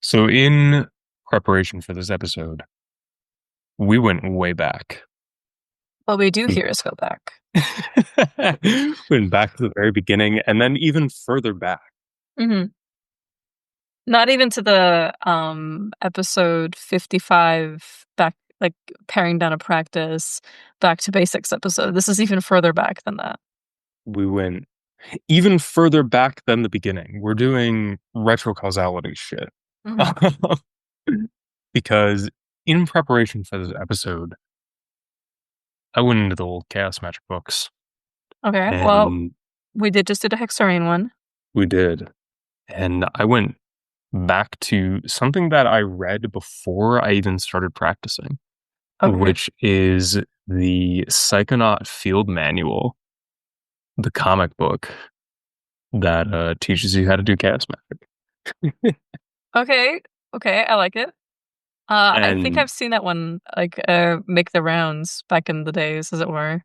So, in preparation for this episode, we went way back. What we do We here is go back. went back to the very beginning and then even further back. hmm Not even to the episode 55 back, like paring down a practice, back to basics episode. This is even further back than that. We went even further back than the beginning. We're doing retrocausality shit. hmm Because in preparation for this episode, I went into the old Chaos Magic books Okay, well, and we did just do the Hexarian one. we did. And I went back to something that I read before I even started practicing, Okay. which is the Psychonaut Field Manual, the comic book that teaches you how to do chaos magic. Okay. Okay, I like it. I think And I've seen that one make the rounds back in the days, as it were.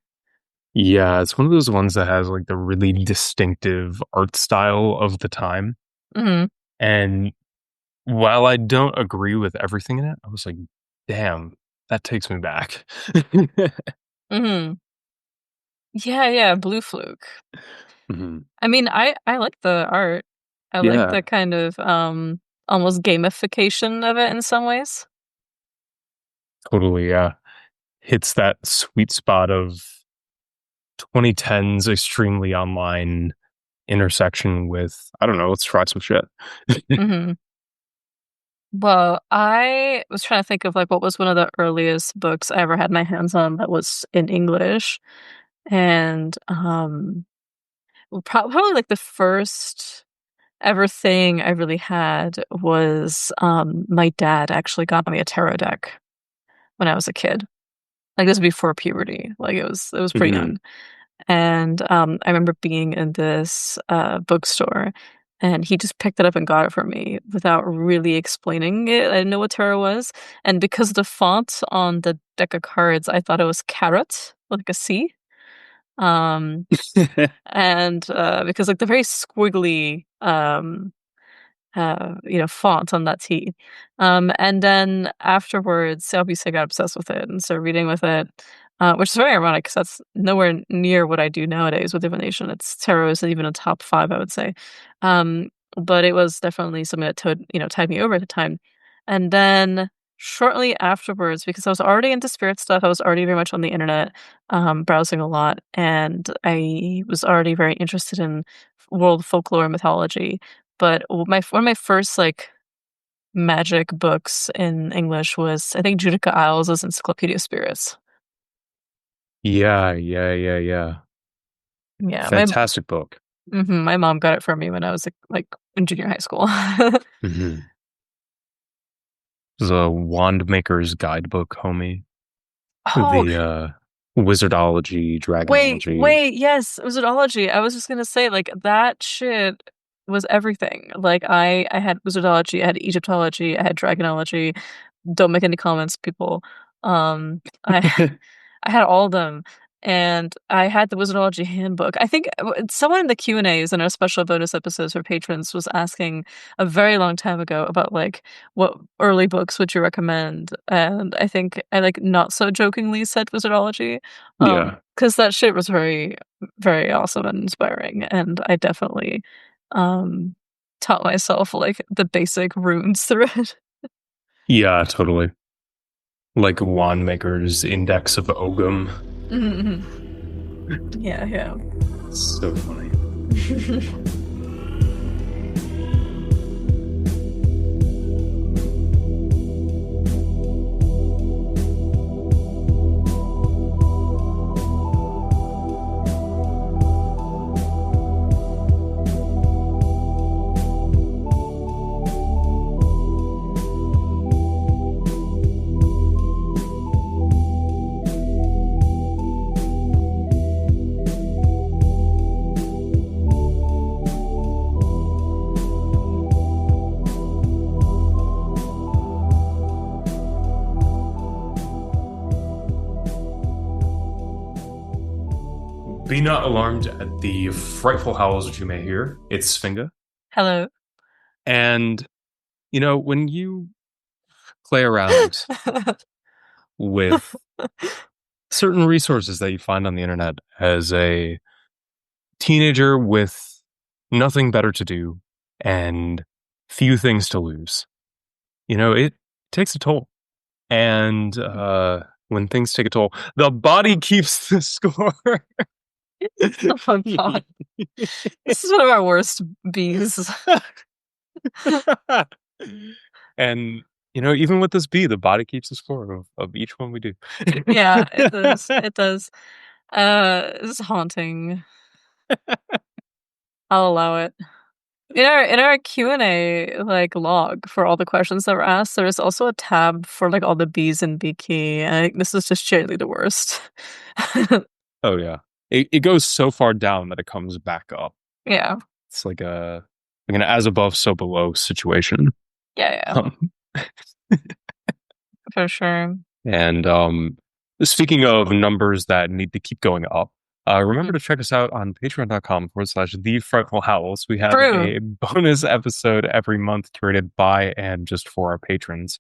yeah, it's one of those ones that has like the really distinctive art style of the time. hmm And while I don't agree with everything in it, I was like, damn, that takes me back. hmm Yeah, yeah, Blue Fluke. Mhm. I mean, I like the art. I like Yeah, the kind of almost gamification of it in some ways. totally. Yeah. Hits that sweet spot of 2010s extremely online intersection with, I don't know, let's try some shit. hmm Well, I was trying to think of like what was one of the earliest books I ever had my hands on that was in English, and probably like the first ever thing I really had was my dad actually got me a tarot deck when I was a kid. Like this was before puberty. Like it was pretty Mhm. young. And, I remember being in this, bookstore, and he just picked it up and got it for me without really explaining it. I didn't know what tarot was, and because the font on the deck of cards, I thought it was carrot, like a C, um, and, because, like, the very squiggly, font on that T. And then afterwards, obviously, I got obsessed with it and started reading with it, which is very ironic because that's nowhere near what I do nowadays with divination. It's tarot isn't even a top five, I would say. But it was definitely something that tied me over at the time. And then shortly afterwards, because I was already into spirit stuff, I was already very much on the internet, browsing a lot, and I was already very interested in world folklore and mythology. But one of my first, like, magic books in English was, I think, Judika Iles's Encyclopedia of Spirits. Yeah, yeah, yeah, yeah. Yeah, Fantastic book. my mom got it for me when I was, like, in junior high school. Mhm. It was a wand maker's guidebook, homie. Oh, The wizardology, dragonology. wait, yes, Wizardology. I was just gonna say, like, that shit was everything. Like, I had Wizardology, I had Egyptology, I had Dragonology. Don't make any comments, people. I I had all of them, and I had the Wizardology handbook. I think someone in the Q&As in our special bonus episodes for patrons was asking a very long time ago about like what early books would you recommend, and I think I like not so jokingly said Wizardology, Yeah. because that shit was very very awesome and inspiring, and I definitely um taught myself like the basic runes through it. Yeah, totally. Like wand maker's index of Ogum. Mhm. Yeah, yeah. So funny. Be not alarmed at the frightful howls which you may hear. It's Sfinga. Hello. And when you play around with certain resources that you find on the internet as a teenager with nothing better to do and few things to lose, it takes a toll. And when things take a toll, the body keeps the score. Oh my god. This is one of our worst bees. And even with this B, the body keeps the score of each one we do. Yeah, it does. It does. It's haunting. I'll allow it. In our Q&A, like, log for all the questions that were asked, there's also a tab for, like, all the B's and B key, and I think this is just generally the worst. Oh yeah, it goes so far down that it comes back up. Yeah. It's like an as above so below situation. Yeah, yeah, Um, for sure. and speaking of numbers that need to keep going up, remember Mhm. to check us out on patreon.com/the Frightful Howls. We have True. a bonus episode every month curated by and just for our patrons.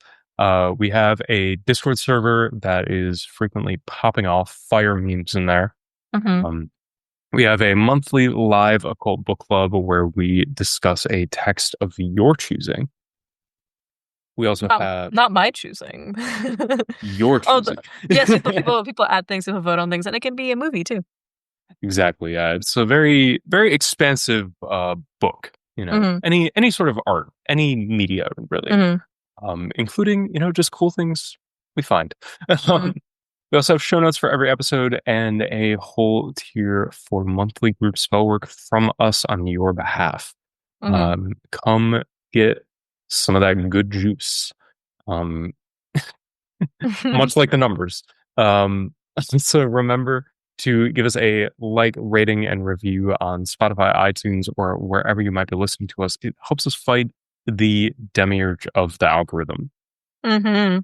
We have a Discord server that is frequently popping off fire memes in there. Mhm. Um, we have a monthly live occult book club where we discuss a text of your choosing. We also have Not my choosing. your Oh, choosing. yes, people add things, people vote on things, and it can be a movie too. Exactly. It's a very, very expansive book. Mhm. Any sort of art, any media, really, Mhm. including just cool things we find. Mhm. We also have show notes for every episode and a whole tier for monthly group spell work from us on your behalf. Mhm. Come get some of that good juice. Um, much like the numbers. Um, so remember to give us a like, rating, and review on Spotify, iTunes, or wherever you might be listening to us. It helps us fight the demiurge of the algorithm. Mhm.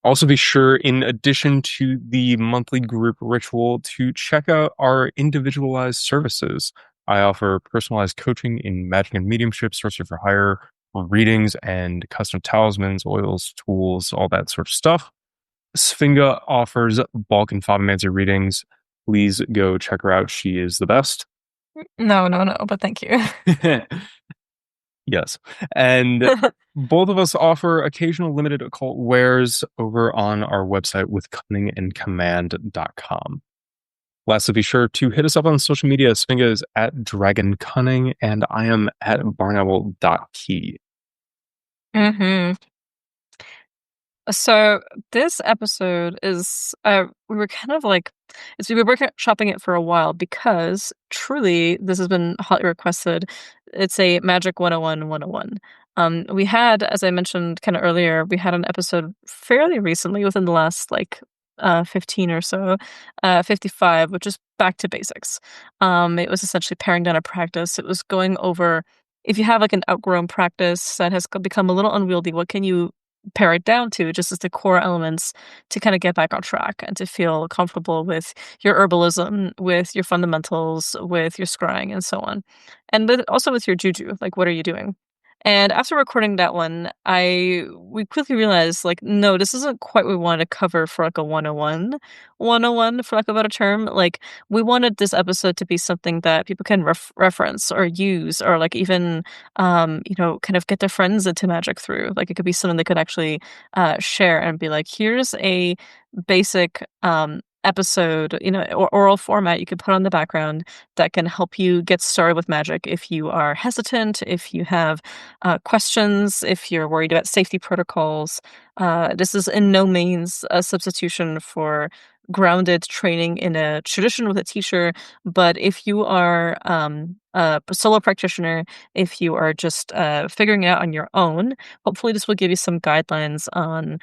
Also, be sure, in addition to the monthly group ritual, to check out our individualized services. I offer personalized coaching in magic and mediumship, sorcery for hire, readings, and custom talismans, oils, tools, all that sort of stuff. Sfinga offers bulk and Fotomancer readings. Please go check her out. She is the best. No, no, no, but thank you. Yes. And both of us offer occasional limited occult wares over on our website with cunningandcommand.com. Lastly, be sure to hit us up on social media. Sfinga is at Dragon Cunning, and I am at barnowl.key. Mhm. So this episode is we were kind of like we were workshopping it for a while because truly this has been hotly requested. It's a Magic 101 101. We had, as I mentioned kind of earlier, we had an episode fairly recently within the last 15 or so, 55, which is back to basics. It was essentially paring down a practice. It was going over if you have like an outgrown practice that has become a little unwieldy, what can you pare it down to just as the core elements to kind of get back on track and to feel comfortable with your herbalism, with your fundamentals, with your scrying and so on. And also with your juju, like what are you doing? And after recording that one, we quickly realized like no, this isn't quite what we wanted to cover for like a 101 for lack of a better term. Like we wanted this episode to be something that people can reference or use or like even kind of get their friends into magic through. Like it could be something they could actually share and be like, here's a basic episode, or oral format you could put on the background that can help you get started with magic if you are hesitant, if you have questions, if you're worried about safety protocols. This is in no means a substitution for grounded training in a tradition with a teacher, but if you are a solo practitioner, if you are just figuring it out on your own, hopefully this will give you some guidelines on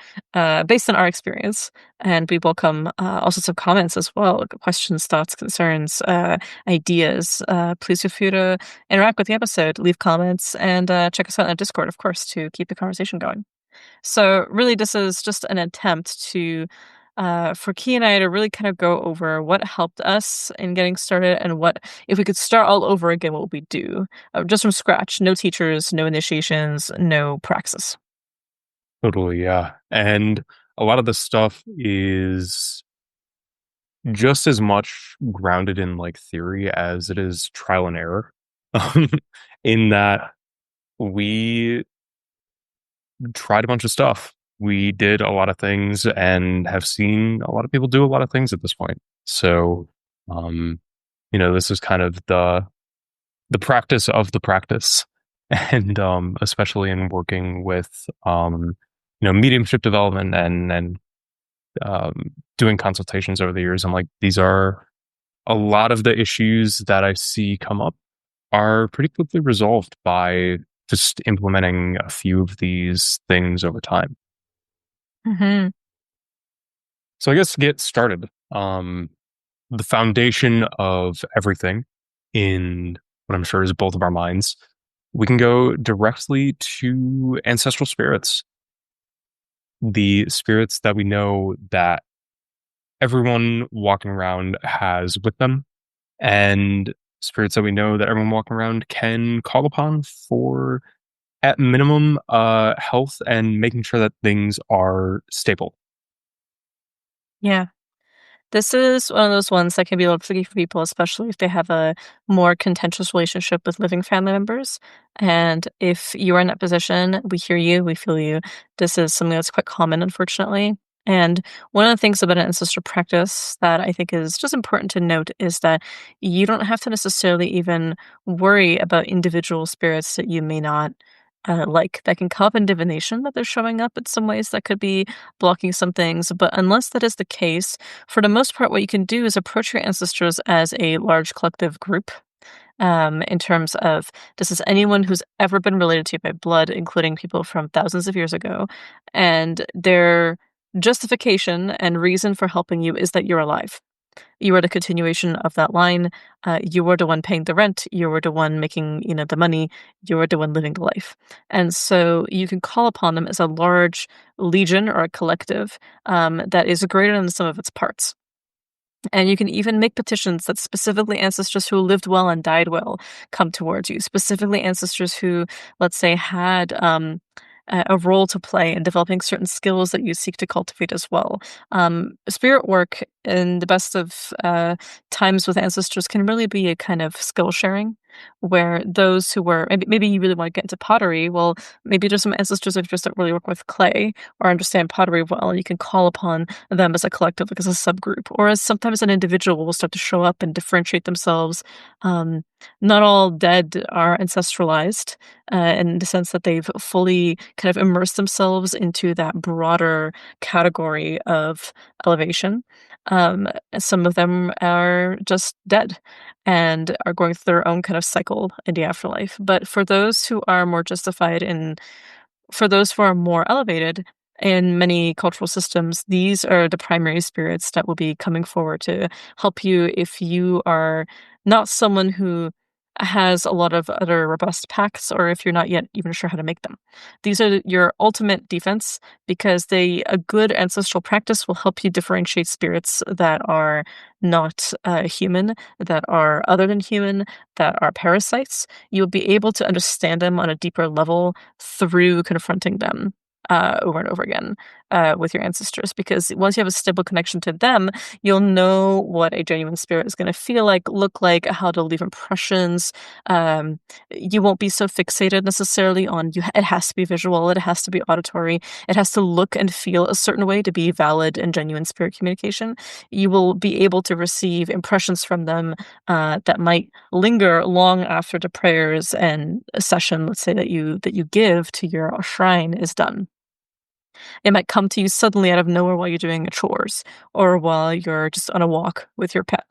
based on our experience. And we welcome all sorts of comments as well, questions, thoughts, concerns, ideas. Please feel free to interact with the episode, leave comments, and check us out on Discord, of course, to keep the conversation going. So really, this is just an attempt to for Key and I to really kind of go over what helped us in getting started and what, if we could start all over again, what would we do? Just from scratch, no teachers, no initiations, no praxis. Totally, yeah. And a lot of the stuff is just as much grounded in like theory as it is trial and error. Um, in that we tried a bunch of stuff. We did a lot of things and have seen a lot of people do a lot of things at this point. So, um, this is kind of the practice of the practice, and especially in working with mediumship development and doing consultations over the years. I'm like, these are a lot of the issues that I see come up are pretty quickly resolved by just implementing a few of these things over time. Hmm. So I guess to get started, the foundation of everything in what I'm sure is both of our minds, we can go directly to ancestral spirits, the spirits that we know that everyone walking around has with them, and spirits that we know that everyone walking around can call upon for, at minimum, health and making sure that things are stable. Yeah. This is one of those ones that can be a little tricky for people, especially if they have a more contentious relationship with living family members. And if you are in that position, we hear you, we feel you. This is something that's quite common, unfortunately. And one of the things about an ancestor practice that I think is just important to note is that you don't have to necessarily even worry about individual spirits that you may not like, that can come up in divination, that they're showing up in some ways that could be blocking some things. But unless that is the case, for the most part, what you can do is approach your ancestors as a large collective group. In terms of, this is anyone who's ever been related to you by blood, including people from thousands of years ago, and their justification and reason for helping you is that you're alive. You are the continuation of that line. You were the one paying the rent. You were the one making, the money. You were the one living the life. And so you can call upon them as a large legion or a collective that is greater than the sum of its parts. And you can even make petitions that specifically ancestors who lived well and died well come towards you. Specifically ancestors who, let's say, had a role to play in developing certain skills that you seek to cultivate as well. Spirit work in the best of times with ancestors can really be a kind of skill sharing, where those who were, maybe you really want to get into pottery. Well, maybe there's some ancestors who just don't really work with clay or understand pottery well, and you can call upon them as a collective, like as a subgroup, or as sometimes an individual will start to show up and differentiate themselves. Um, Not all dead are ancestralized, in the sense that they've fully kind of immersed themselves into that broader category of elevation. Um, some of them are just dead and are going through their own kind of cycle in the afterlife. But for those who are more justified in, for those who are more elevated in many cultural systems, these are the primary spirits that will be coming forward to help you if you are not someone who has a lot of other robust pacts, or if you're not yet even sure how to make them. These are your ultimate defense, because a good ancestral practice will help you differentiate spirits that are not human, that are other than human, that are parasites. You'll be able to understand them on a deeper level through confronting them over and over again with your ancestors. Because once you have a stable connection to them, you'll know what a genuine spirit is going to feel like, look like, how to leave impressions. You won't be so fixated necessarily on you. It has to be visual. It has to be auditory. It has to look and feel a certain way to be valid and genuine spirit communication. You will be able to receive impressions from them that might linger long after the prayers and a session, let's say, that you give to your shrine is done. It might come to you suddenly out of nowhere while you're doing chores or while you're just on a walk with your pet.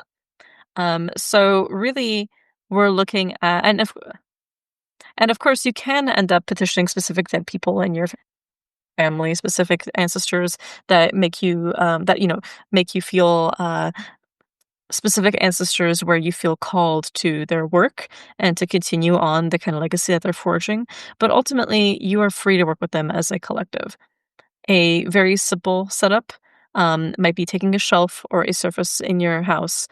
So really, we're looking at, and of course, you can end up petitioning specific dead people in your family, specific ancestors that make you make you feel specific ancestors where you feel called to their work and to continue on the kind of legacy that they're forging. But ultimately, you are free to work with them as a collective. A very simple setup It might be taking a shelf or a surface in your house,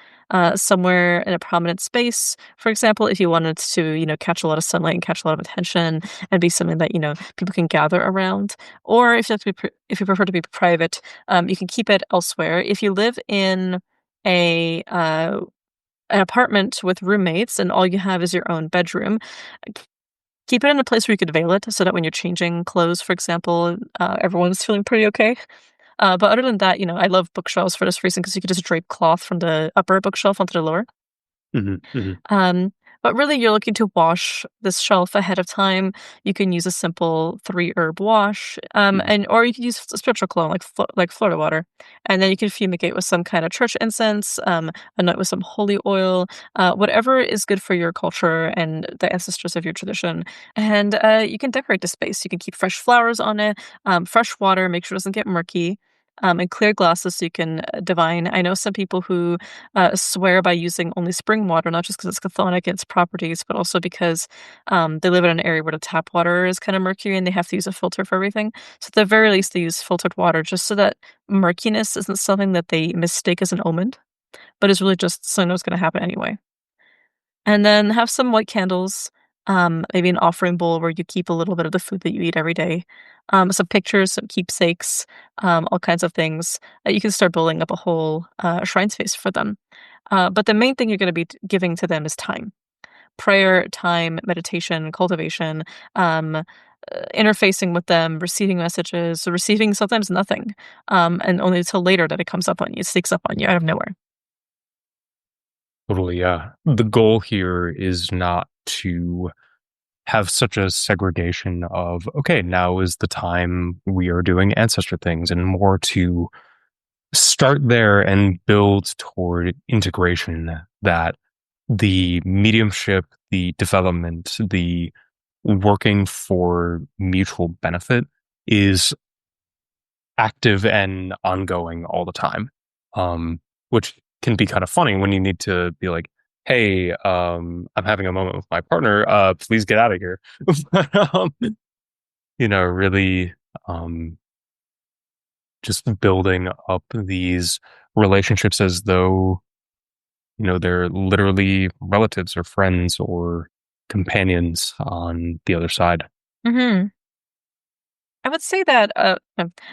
somewhere in a prominent space. For example, if you wanted to, catch a lot of sunlight and catch a lot of attention and be something that, people can gather around. Or if you have to if you prefer to be private, you can keep it elsewhere. If you live in a an apartment with roommates and all you have is your own bedroom, k keep it in a place where you could veil it so that when you're changing clothes, for example, everyone's feeling pretty okay. But other than that, I love bookshelves for this reason because you could just drape cloth from the upper bookshelf onto the lower. Mhm, mhm, Um, but really, you're looking to wash this shelf ahead of time. You can use a simple 3-herb wash, mhm. and or you can use a spiritual cologne like Florida water, and then you can fumigate with some kind of church incense, anoint with some holy oil, whatever is good for your culture and the ancestors of your tradition. And you can decorate the space. You can keep fresh flowers on it, fresh water. Make sure it doesn't get murky. And clear glasses so you can divine. I know some people who swear by using only spring water, not just because it's chthonic in its properties, but also because they live in an area where the tap water is kind of murky and they have to use a filter for everything. So at the very least, they use filtered water just so that murkiness isn't something that they mistake as an omen, but is really just something that's going to happen anyway. And then have some white candles, maybe an offering bowl where you keep a little bit of the food that you eat every day, some pictures, some keepsakes, all kinds of things. You can start building up a whole shrine space for them. But the main thing you're going to be giving to them is time. Prayer, time, meditation, cultivation, interfacing with them, receiving messages, receiving sometimes nothing, and only until later that it comes up on you, sneaks up on you out of nowhere. Totally, yeah. The goal here is not to have such a segregation of, okay, now is the time we are doing ancestor things, and more to start there and build toward integration, that the mediumship, the development, the working for mutual benefit is active and ongoing all the time. Which can be kind of funny when you need to be like, hey, I'm having a moment with my partner, please get out of here. But, really, um, just building up these relationships as though, they're literally relatives or friends or companions on the other side. Mhm. I would say that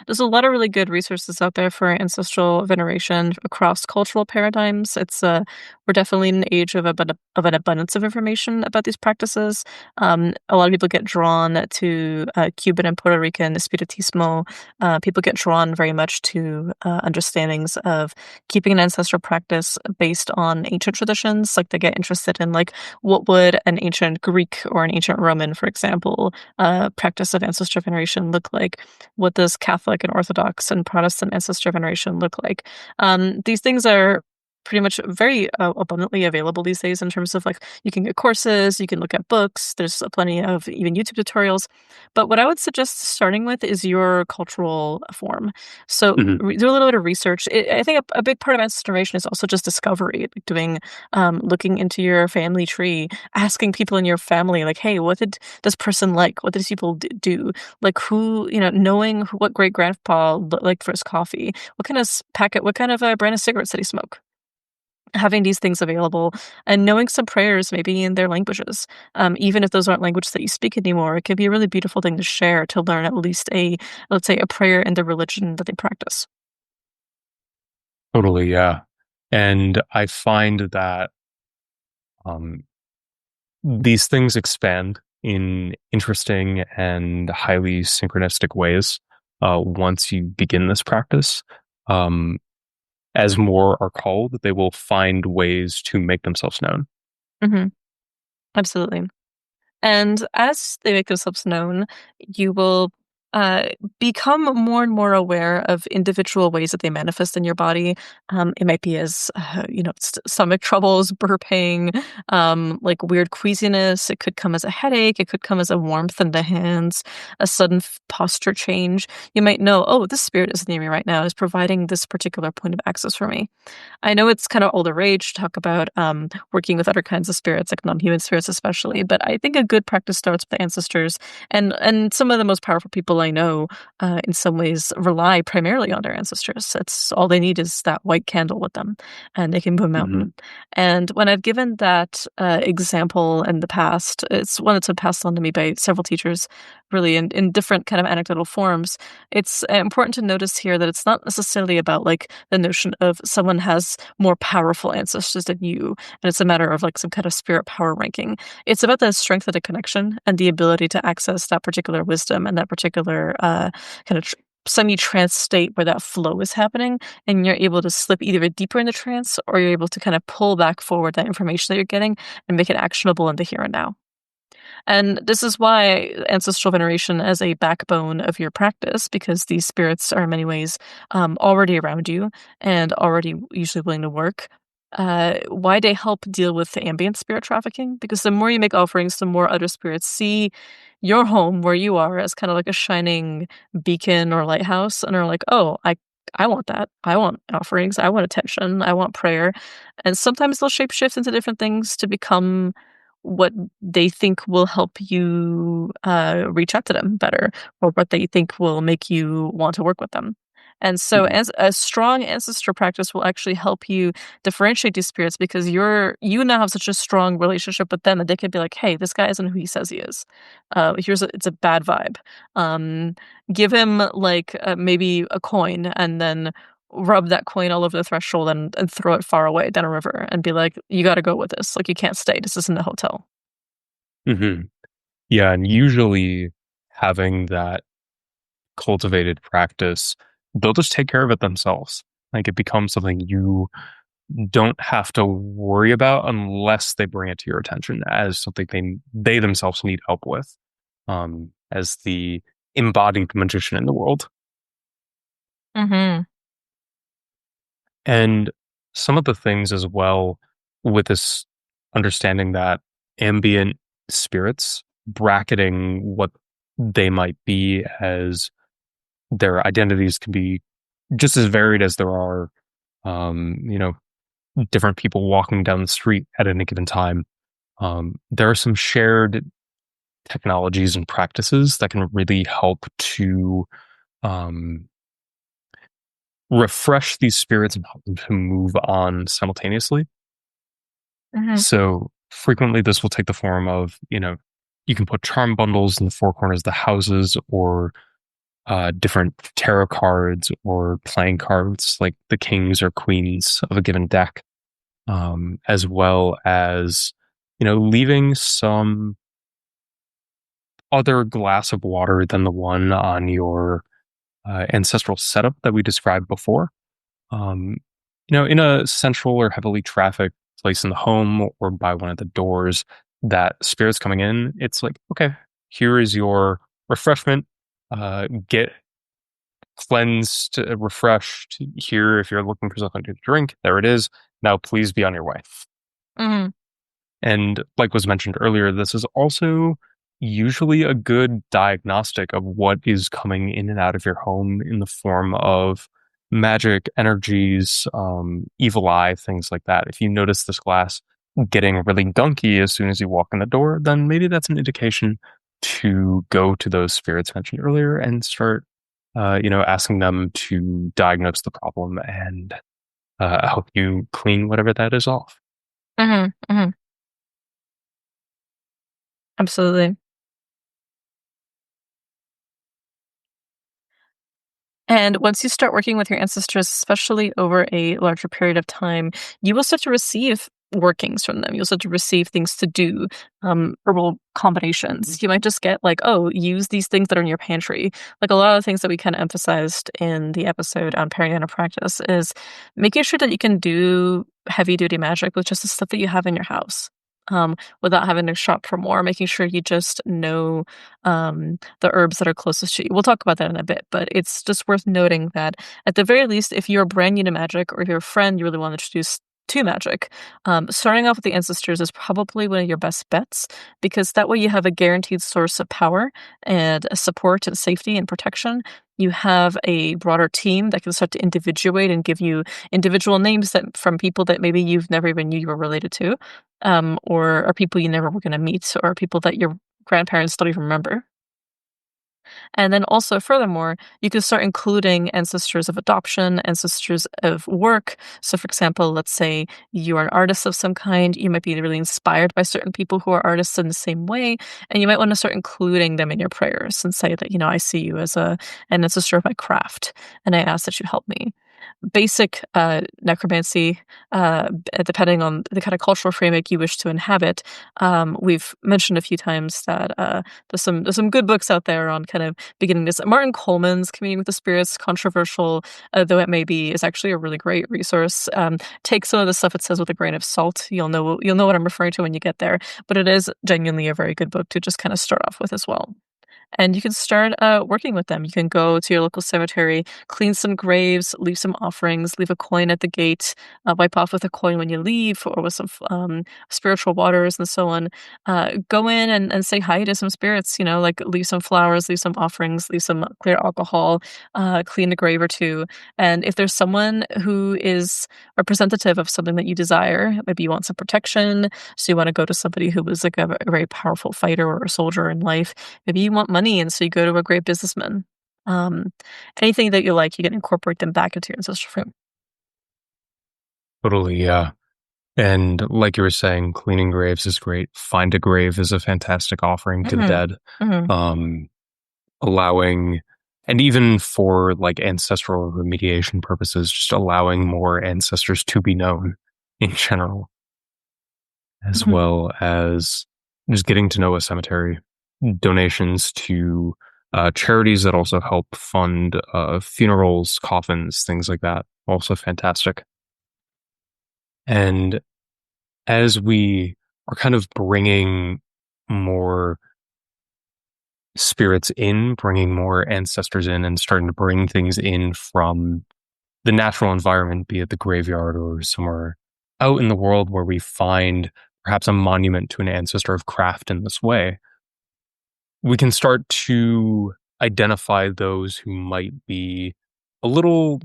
there's a lot of really good resources out there for ancestral veneration across cultural paradigms. We're definitely in an age of an abundance of information about these practices. A lot of people get drawn to Cuban and Puerto Rican Espiritismo. People get drawn very much to understandings of keeping an ancestral practice based on ancient traditions. Like they get interested in like what would an ancient Greek or an ancient Roman, for example, practice of ancestor veneration look like? What does Catholic and Orthodox and Protestant ancestor veneration look like? These things are pretty much very abundantly available these days in terms of like you can get courses, you can look at books, there's plenty of even YouTube tutorials. But what I would suggest starting with is your cultural form. So Mhm. do a little bit of research. I think a big part of ancestor veneration is also just discovery, like doing looking into your family tree, asking people in your family, like, hey, what did this person like? What did these people do? Like who, knowing what great grandpa liked for his coffee, what kind of packet, what kind of brand of cigarettes did he smoke? Having these things available and knowing some prayers maybe in their languages, even if those aren't languages that you speak anymore, it can be a really beautiful thing to share to learn at least let's say, a prayer in the religion that they practice. Totally, yeah. And I find that um, these things expand in interesting and highly synchronistic ways once you begin this practice. Um, as more are called, they will find ways to make themselves known. Hmm. Absolutely. And as they make themselves known, you will uh, become more and more aware of individual ways that they manifest in your body. It might be as, stomach troubles, burping, like weird queasiness. It could come as a headache. It could come as a warmth in the hands, a sudden posture change. You might know, oh, this spirit is near me right now, is providing this particular point of access for me. I know it's kind of older rage to talk about working with other kinds of spirits, like non-human spirits especially, but I think a good practice starts with the ancestors and some of the most powerful people people I know, in some ways, rely primarily on their ancestors. It's all they need is that white candle with them, and they can move a Mhm. mountain. And when I've given that example in the past, it's one that's been passed on to me by several teachers, really in different kind of anecdotal forms. It's important to notice here that it's not necessarily about like the notion of someone has more powerful ancestors than you, and it's a matter of like some kind of spirit power ranking. It's about the strength of the connection and the ability to access that particular wisdom and that particular kind of semi-trance state where that flow is happening, and you're able to slip either deeper into trance or you're able to kind of pull back forward that information that you're getting and make it actionable in the here and now. And this is why ancestral veneration as a backbone of your practice, because these spirits are in many ways already around you and already usually willing to work. Why they help deal with the ambient spirit trafficking? Because the more you make offerings, the more other spirits see your home where you are as kind of like a shining beacon or lighthouse, and are like, "Oh, I want that. I want offerings. I want attention. I want prayer." And sometimes they'll shapeshift into different things to become what they think will help you, reach out to them better, or what they think will make you want to work with them. And so Mhm. as a strong ancestor practice will actually help you differentiate these spirits because you now have such a strong relationship with them that they could be like, "Hey, this guy isn't who he says he is. It's a bad vibe. Um, Give him like, maybe a coin and then rub that coin all over the threshold and throw it far away down a river and be like, "You gotta go with this. Like, you can't stay. This isn't a hotel." Mhm. Yeah, and usually having that cultivated practice, they'll just take care of it themselves. Like, it becomes something you don't have to worry about unless they bring it to your attention as something they themselves need help with, as the embodied magician in the world. Mhm. And some of the things as well with this understanding that ambient spirits, bracketing what they might be as their identities can be just as varied as there are, you know, different people walking down the street at any given time. There are some shared technologies and practices that can really help to um, refresh these spirits and help them to move on simultaneously. Mhm. So frequently, this will take the form of, you can put charm bundles in the four corners of the houses, or different tarot cards or playing cards like the kings or queens of a given deck, as well as, leaving some other glass of water than the one on your ancestral setup that we described before. Um, in a central or heavily trafficked place in the home or by one of the doors that spirits coming in, it's like, okay, here is your refreshment. Get cleansed, refreshed. Here, if you're looking for something to drink, there it is. Now, please be on your way. Mhm. And like was mentioned earlier, this is also usually a good diagnostic of what is coming in and out of your home in the form of magic, energies, evil eye, things like that. If you notice this glass getting really gunky as soon as you walk in the door, then maybe that's an indication to go to those spirits mentioned earlier and start, asking them to diagnose the problem and help you clean whatever that is off. Mhm. Mhm. Absolutely. And once you start working with your ancestors, especially over a larger period of time, you will start to receive workings from them. You'll start to receive things to do, herbal combinations. You might just get like, oh, use these things that are in your pantry. Like a lot of the things that we kind of emphasized in the episode on Periana practice is making sure that you can do heavy duty magic with just the stuff that you have in your house. Without having to shop for more, making sure you just know the herbs that are closest to you. We'll talk about that in a bit, but it's just worth noting that at the very least, if you're brand new to magic or if you're a friend you really want to introduce to magic, starting off with the ancestors is probably one of your best bets because that way you have a guaranteed source of power and support and safety and protection. You have a broader team that can start to individuate and give you individual names that from people that maybe you've never even knew you were related to, or people you never were going to meet, or people that your grandparents don't even remember. And then also, furthermore, you can start including ancestors of adoption, ancestors of work. So, for example, let's say you are an artist of some kind, you might be really inspired by certain people who are artists in the same way, and you might want to start including them in your prayers and say that, I see you as an ancestor of my craft, and I ask that you help me. Basic necromancy, depending on the kind of cultural framework you wish to inhabit. We've mentioned a few times that there's some good books out there on kind of beginning this. Martin Coleman's Communing with the Spirits, controversial though it may be, is actually a really great resource. Take some of the stuff it says with a grain of salt. You'll know what I'm referring to when you get there, but it is genuinely a very good book to just kind of start off with as well. And you can start working with them. You can go to your local cemetery, clean some graves, leave some offerings, leave a coin at the gate, wipe off with a coin when you leave, or with some spiritual waters and so on. Go in and say hi to some spirits, like leave some flowers, leave some offerings, leave some clear alcohol, clean a grave or two. And if there's someone who is representative of something that you desire, maybe you want some protection, so you want to go to somebody who was like a very powerful fighter or a soldier in life. Maybe you want money, and so you go to a great businessman. Um, Anything that you like, you can incorporate them back into your ancestral frame. Totally, yeah. And like you were saying, cleaning graves is great. Find a grave is a fantastic offering to the Mhm. dead. Mhm. Um, allowing, and even for like ancestral remediation purposes, just allowing more ancestors to be known in general, as Mhm. well as just getting to know a cemetery, donations to charities that also help fund funerals, coffins, things like that. Also fantastic. And as we are kind of bringing more spirits in, bringing more ancestors in, and starting to bring things in from the natural environment, be it the graveyard or somewhere out in the world where we find perhaps a monument to an ancestor of craft in this way, we can start to identify those who might be a little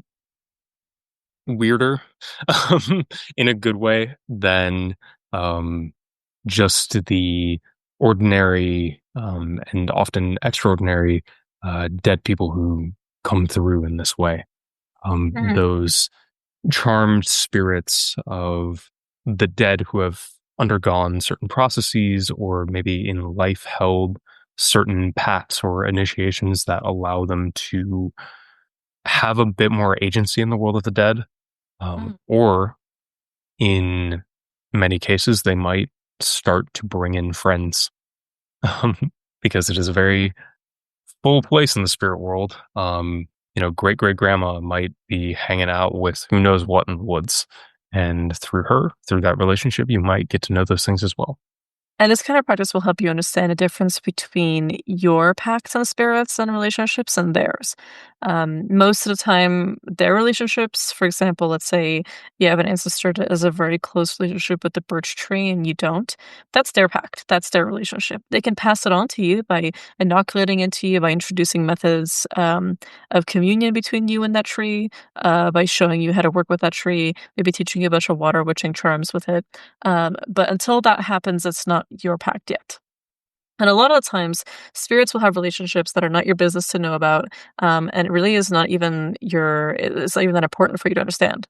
weirder in a good way than um, just the ordinary and often extraordinary dead people who come through in this way. Mhm. Those charmed spirits of the dead who have undergone certain processes or maybe in life held certain pacts or initiations that allow them to have a bit more agency in the world of the dead. Mhm. Or in many cases, they might start to bring in friends um, because it is a very full place in the spirit world. Great great grandma might be hanging out with who knows what in the woods. And through her, through that relationship, you might get to know those things as well. And this kind of practice will help you understand the difference between your pacts and spirits and relationships and theirs. Most of the time, their relationships, for example, let's say you have an ancestor that has a very close relationship with the birch tree and you don't, that's their pact. That's their relationship. They can pass it on to you by inoculating into you, by introducing methods of communion between you and that tree, by showing you how to work with that tree, maybe teaching you a bunch of water witching charms with it. But until that happens, it's not your pact yet. And a lot of the times, spirits will have relationships that are not your business to know about, and it really is not even it's not even that important for you to understand.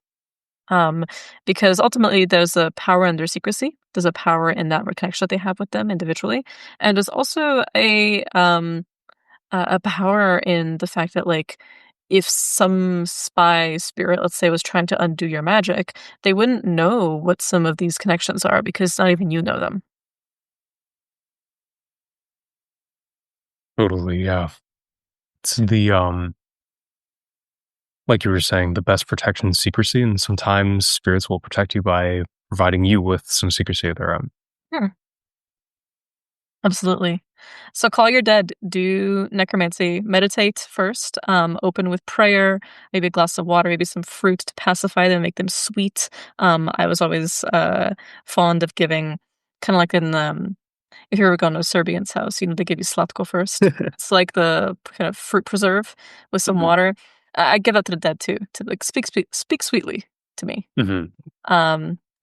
Um, because ultimately, there's a power in their secrecy. There's a power in that connection that they have with them individually, and there's also a power in the fact that like. If some spy spirit, let's say, was trying to undo your magic, they wouldn't know what some of these connections are because not even you know them. Totally, yeah. It's the like you were saying, the best protection is secrecy, and sometimes spirits will protect you by providing you with some secrecy of their own. Hmm. Absolutely. So call your dead, do necromancy, meditate first, open with prayer, maybe a glass of water, maybe some fruit to pacify them, make them sweet. I was always fond of giving, kind of like if you ever gone to a Serbian's house, they give you slatko first. It's like the kind of fruit preserve with some Mhm. water. I give that to the dead too, to like speak sweetly to me. Mhm.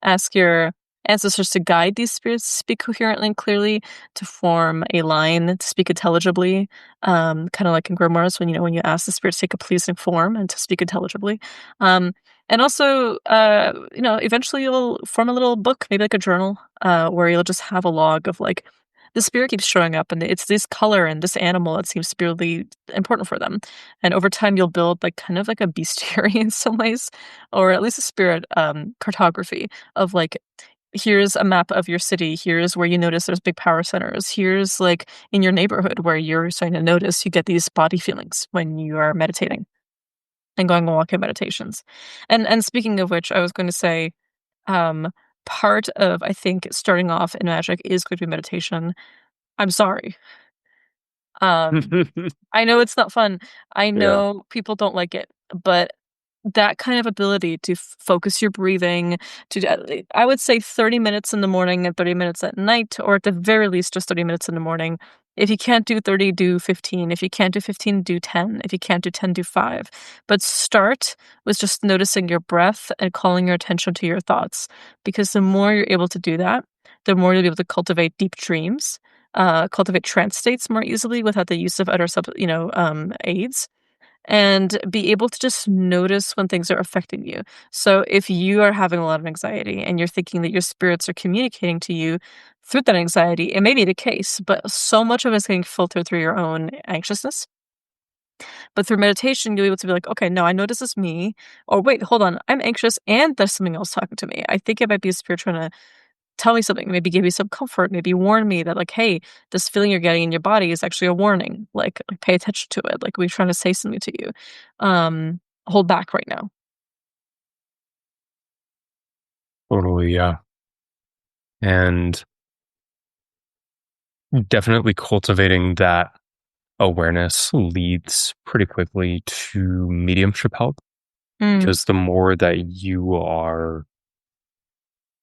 Ask your ancestors to guide these spirits to speak coherently and clearly, to form a line, to speak intelligibly, kind of like in grimoires when when you ask the spirits to take a pleasing form and to speak intelligibly. Um, and also, eventually you'll form a little book, maybe like a journal, where you'll just have a log of like the spirit keeps showing up and it's this color and this animal that seems to be really important for them. And over time you'll build like kind of like a bestiary in some ways, or at least a spirit cartography of like, here's a map of your city. Here's where you notice there's big power centers. Here's like in your neighborhood where you're starting to notice you get these body feelings when you are meditating and going on walking meditations. And speaking of which, I was going to say, um, part of I think starting off in magic is going to be meditation. I'm sorry. Um, I know it's not fun. I Yeah. know people don't like it, but that kind of ability to focus your breathing, I would say 30 minutes in the morning and 30 minutes at night, or at the very least, just 30 minutes in the morning. If you can't do 30, do 15. If you can't do 15, do 10. If you can't do 10, do 5. But start with just noticing your breath and calling your attention to your thoughts. Because the more you're able to do that, the more you'll be able to cultivate deep dreams, cultivate trance states more easily without the use of other aids, and be able to just notice when things are affecting you. So if you are having a lot of anxiety and you're thinking that your spirits are communicating to you through that anxiety, it may be the case, but so much of it's getting filtered through your own anxiousness. But through meditation, you'll be able to be like, okay, no, I know this is me. Or wait, hold on, I'm anxious and there's something else talking to me. I think it might be a spirit trying to tell me something, maybe give me some comfort, maybe warn me that like, hey, this feeling you're getting in your body is actually a warning. Like pay attention to it. Like we're trying to say something to you. Um, hold back right now. Totally, yeah. And definitely cultivating that awareness leads pretty quickly to mediumship help, Mm, because the more that you are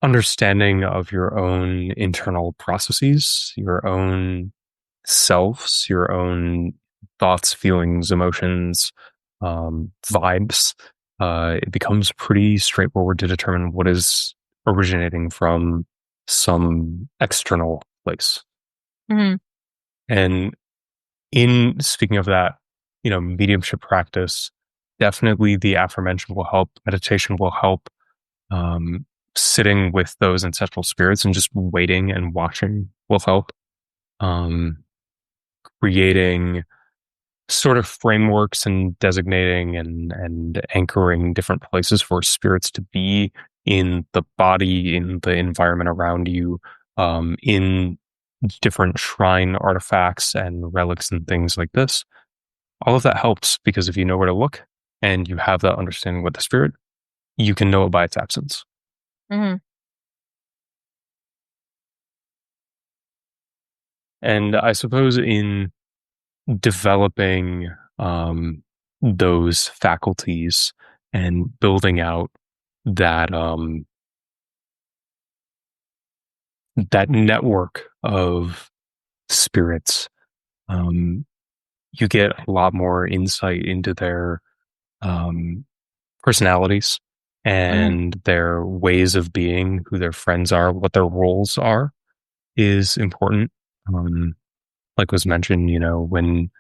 understanding of your own internal processes, your own selves, your own thoughts, feelings, emotions, vibes, it becomes pretty straightforward to determine what is originating from some external place. mhm, And in speaking of that, mediumship practice, definitely the aforementioned will help. Meditation will help. Um, Sitting with those ancestral spirits and just waiting and watching will help. Um, Creating sort of frameworks and designating and anchoring different places for spirits to be in the body, in the environment around you, in different shrine artifacts and relics and things like this. All of that helps because if you know where to look and you have that understanding with the spirit, you can know it by its absence. mhm, And I suppose in developing those faculties and building out that that network of spirits, um, you get a lot more insight into their um, personalities mhm, and their ways of being, who their friends are, what their roles are, is important. Um, like was mentioned, when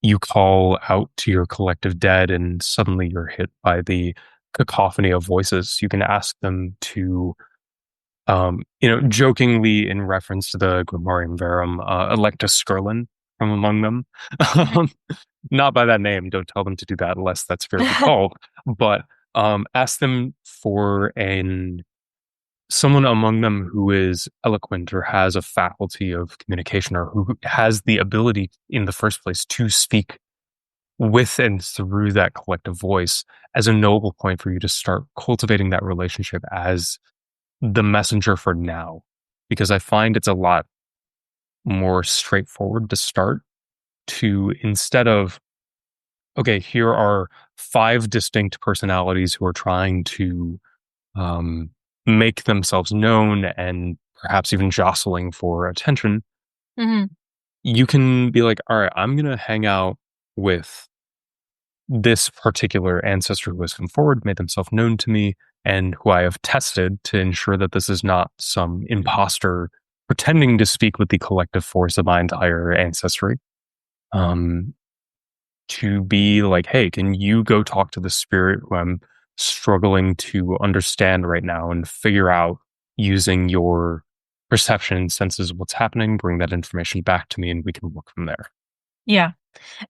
you call out to your collective dead and suddenly you're hit by the cacophony of voices, you can ask them to, jokingly in reference to the Grimorium Verum, elect a Skirlin from among them. mhm. Um, Not by that name. Don't tell them to do that unless that's spirit be called. But ask them for an someone among them who is eloquent or has a faculty of communication or who has the ability in the first place to speak with and through that collective voice as a noble point for you to start cultivating that relationship as the messenger for now. Because I find it's a lot more straightforward to start to instead of, okay, here are five distinct personalities who are trying to um, make themselves known and perhaps even jostling for attention. Mhm, You can be like, all right, I'm going to hang out with this particular ancestor who has come forward, made themselves known to me. and who I have tested to ensure that this is not some imposter pretending to speak with the collective force of my entire ancestry. Um, to be like, hey, can you go talk to the spirit who I'm struggling to understand right now and figure out using your perception and senses what's happening, bring that information back to me, and we can work from there. Yeah.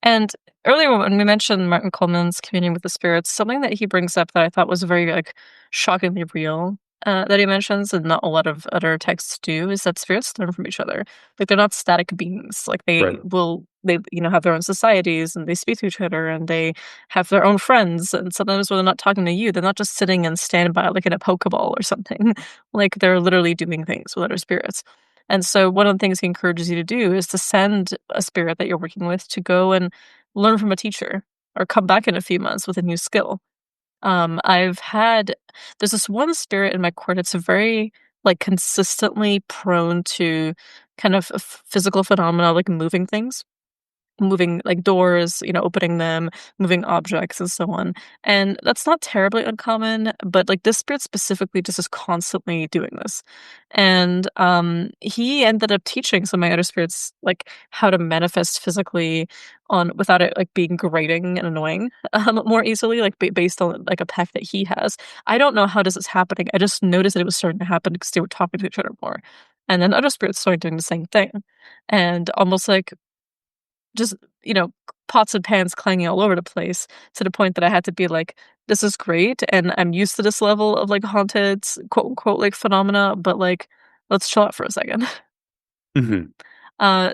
And earlier when we mentioned Martin Coleman's communion with the spirits, something that he brings up that I thought was very like shockingly real, that he mentions, and not a lot of other texts do, is that spirits learn from each other. Like they're not static beings. Like Right. they have their own societies and they speak to each other and they have their own friends. And sometimes when they're not talking to you, they're not just sitting and standby like in a Pokeball or something. Like they're literally doing things with other spirits. And so one of the things he encourages you to do is to send a spirit that you're working with to go and learn from a teacher or come back in a few months with a new skill. I've had there's this one spirit in my court. It's very like consistently prone to kind of physical phenomena like moving things. Moving, like, doors, opening them, moving objects, and so on, and that's not terribly uncommon, but, like, this spirit specifically just is constantly doing this, and, he ended up teaching some of my other spirits, like, how to manifest physically on without it, like, being grating and annoying, more easily, like, based on, like, a pact that he has. I don't know how this is happening, I just noticed that it was starting to happen because they were talking to each other more, and then other spirits started doing the same thing, and almost like just, pots and pans clanging all over the place to the point that I had to be like, "This is great, and I'm used to this level of, like, haunted, quote, unquote, like, phenomena, but, like, let's chill out for a second." Hmm.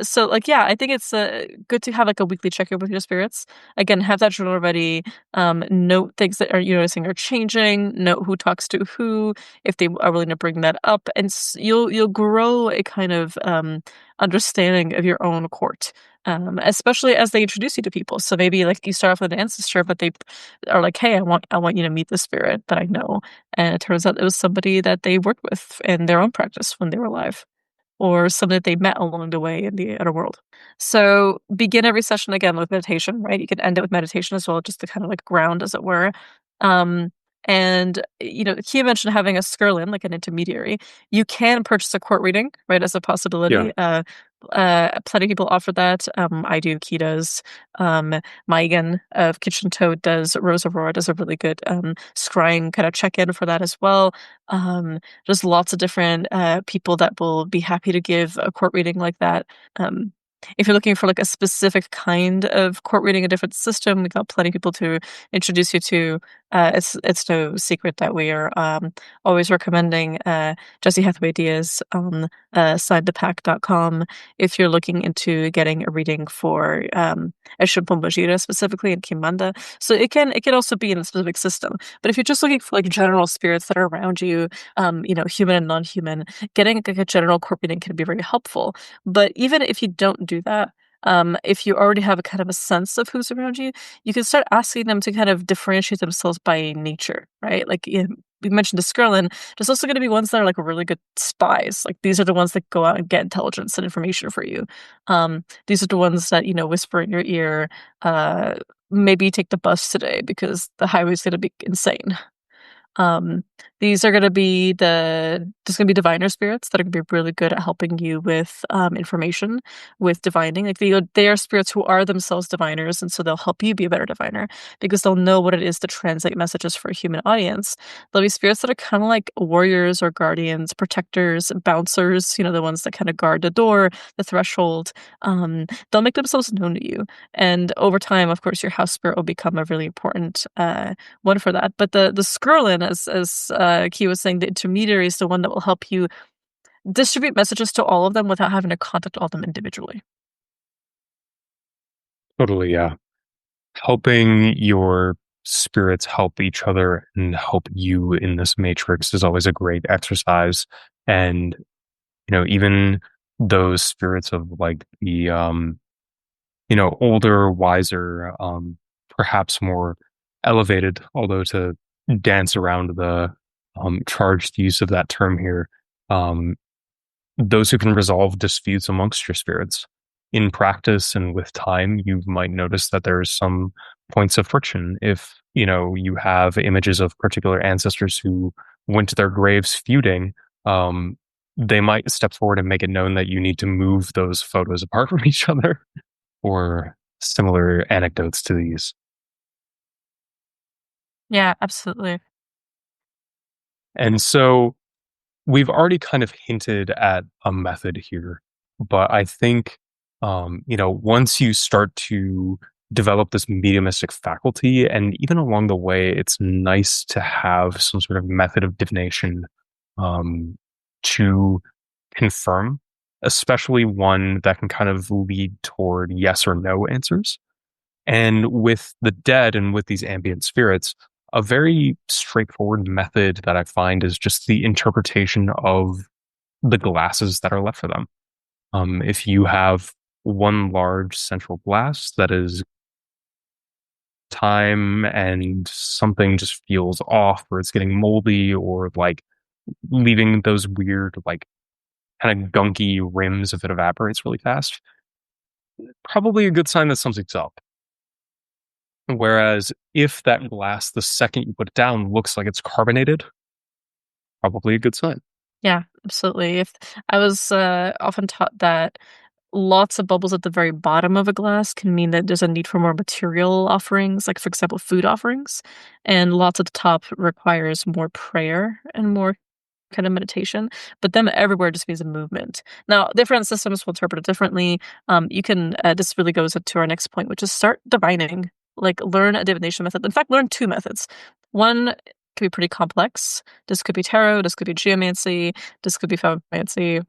So, like, yeah, I think it's, good to have, like, a weekly check-in with your spirits. Again, have that journal ready, note things that are you noticing are changing, note who talks to who, if they are willing to bring that up, and you'll grow a kind of, understanding of your own court, especially as they introduce you to people. So maybe, like, you start off with an ancestor, but they are like, "Hey, I want you to meet the spirit that I know," and it turns out it was somebody that they worked with in their own practice when they were alive or some that they met along the way in the outer world. So begin every session again with meditation, right? You can end it with meditation as well, just to kind of like ground, as it were. Um, and he mentioned having a skirlin, like an intermediary. You can purchase a court reading, right, as a Yeah. possibility. Plenty of people offer that. I do. Key does. Maigan of Kitchen Toad does. Rose Aurora does a really good scrying kind of check in for that as well. There's lots of different, people that will be happy to give a court reading like that. Um, if you're looking for, like, a specific kind of court reading, a different system, we got plenty of people to introduce you to. It's no secret that we are, always recommending, Jesse Hathaway Diaz on, signthepack.com if you're looking into getting a reading for, Eshu Pombogira specifically in Kimanda. So it can also be in a specific system. But if you're just looking for, like, general spirits that are around you, human and non-human, getting, like, a general court reading can be very helpful. But even if you don't do that, if you already have a kind of a sense of who's around you, you can start asking them to kind of differentiate themselves by nature, right? Like, we mentioned the Skirlin, there's also gonna be ones that are, like, really good spies. Like, these are the ones that go out and get intelligence and information for you. These are the ones that, whisper in your ear, uh, "Maybe take the bus today because the highway's gonna be insane." Um, these are gonna be there's gonna be diviner spirits that are gonna be really good at helping you with, information, with divining. Like, they are spirits who are themselves diviners, and so they'll help you be a better diviner because they'll know what it is to translate messages for a human audience. There'll be spirits that are kinda like warriors or guardians, protectors, bouncers, the ones that kinda guard the door, the threshold. They'll make themselves known to you, and over time, of course, your house spirit will become a really important, one for that. But the Skirlin, as Key was saying, the intermediary is the one that will help you distribute messages to all of them without having to contact all of them individually. Totally. Yeah. Helping your spirits help each other and help you in this matrix is always a great exercise. And, even those spirits of like the, older, wiser, perhaps more elevated, although to dance around the charged use of that term here, um, those who can resolve disputes amongst your spirits. in practice and with time, you might notice that there's some points of friction. If, you have images of particular ancestors who went to their graves feuding, um, they might step forward and make it known that you need to move those photos apart from each other, or similar anecdotes to these. Yeah, absolutely. And so we've already kind of hinted at a method here, but I think, once you start to develop this mediumistic faculty, and even along the way, it's nice to have some sort of method of divination um, to confirm, especially one that can kind of lead toward yes or no answers. And with the dead and with these ambient spirits, a very straightforward method that I find is just the interpretation of the glasses that are left for them. If you have one large central glass that is time and something just feels off, or it's getting moldy, or like leaving those weird, like kind of gunky rims if it evaporates really fast, probably a good sign that something's up. Whereas if that glass, the second you put it down, looks like it's carbonated, probably a good sign. Yeah, absolutely. If I was often taught that lots of bubbles at the very bottom of a glass can mean that there's a need for more material offerings, like for example, food offerings, and lots at the top requires more prayer and more kind of meditation, but them everywhere just means a movement. Now, different systems will interpret it differently. You can, this really goes to our next point, which is start divining, like learn a divination method. In fact, learn two methods. One can be pretty complex. This could be tarot, this could be geomancy, this could be femomancy.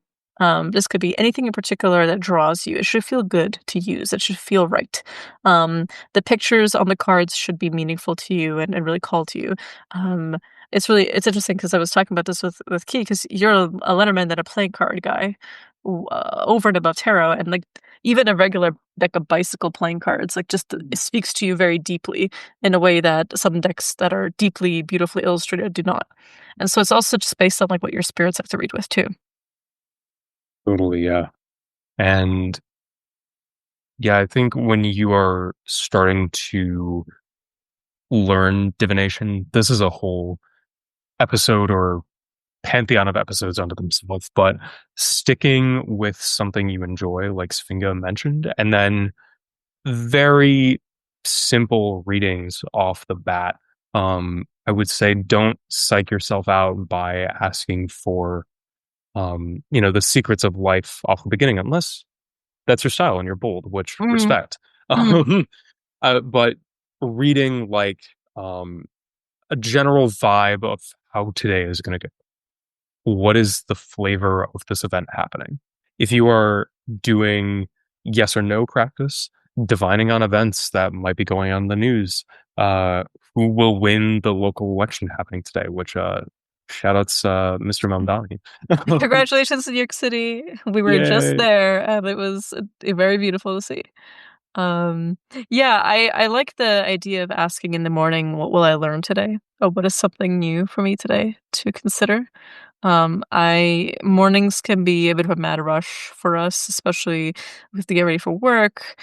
This could be anything in particular that draws you. It should feel good to use. It should feel right. The pictures on the cards should be meaningful to you and really call to you. Um, it's interesting because I was talking about this with Key because you're a letterman and a playing card guy, over and above tarot, and like even a regular deck of bicycle playing cards, like just it speaks to you very deeply in a way that some decks that are deeply beautifully illustrated do not. And so it's also just based on like what your spirits have to read with too. Totally, yeah. And yeah, I think when you are starting to learn divination, this is a whole episode or pantheon of episodes unto themselves, but sticking with something you enjoy, like Sfinga mentioned, and then very simple readings off the bat. I would say don't psych yourself out by asking for, the secrets of life off the beginning, unless that's your style and you're bold, which Mm, respect. mm. Um, but reading like um, a general vibe of how today is going to go. What is the flavor of this event happening? If you are doing yes or no practice, divining on events that might be going on in the news, uh, who will win the local election happening today, which shout outs Mr. Mamdani. Congratulations to New York City. We were just Yay. there, and it was very beautiful to see. Um, yeah, I like the idea of asking in the morning, "What will I learn today?" Or "What is something new for me today to consider?" I mornings can be a bit of a mad rush for us, especially we have to get ready for work.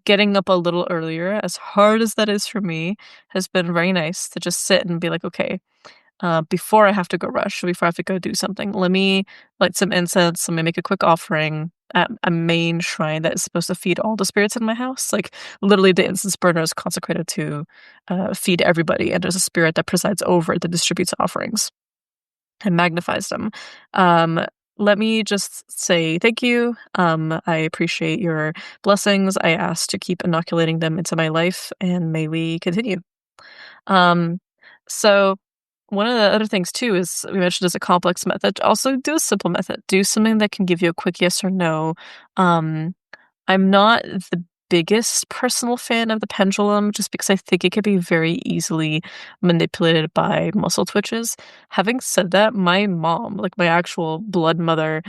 Getting up a little earlier, as hard as that is for me, has been very nice to just sit and be like, "Okay, before I have to go rush, before I have to go do something, let me light some incense, let me make a quick offering at a main shrine that is supposed to feed all the spirits in my house." Like, literally, the incense burner is consecrated to feed everybody, and there's a spirit that presides over it that distributes offerings and magnifies them. Um, Let me just say thank you. I appreciate your blessings. I ask to keep inoculating them into my life, and may we continue. Um, so one of the other things too is we mentioned as a complex method. Also, do a simple method. Do something that can give you a quick yes or no. Um, I'm not the biggest personal fan of the pendulum just because I think it could be very easily manipulated by muscle twitches. Having said that, my mom, like my actual blood mother,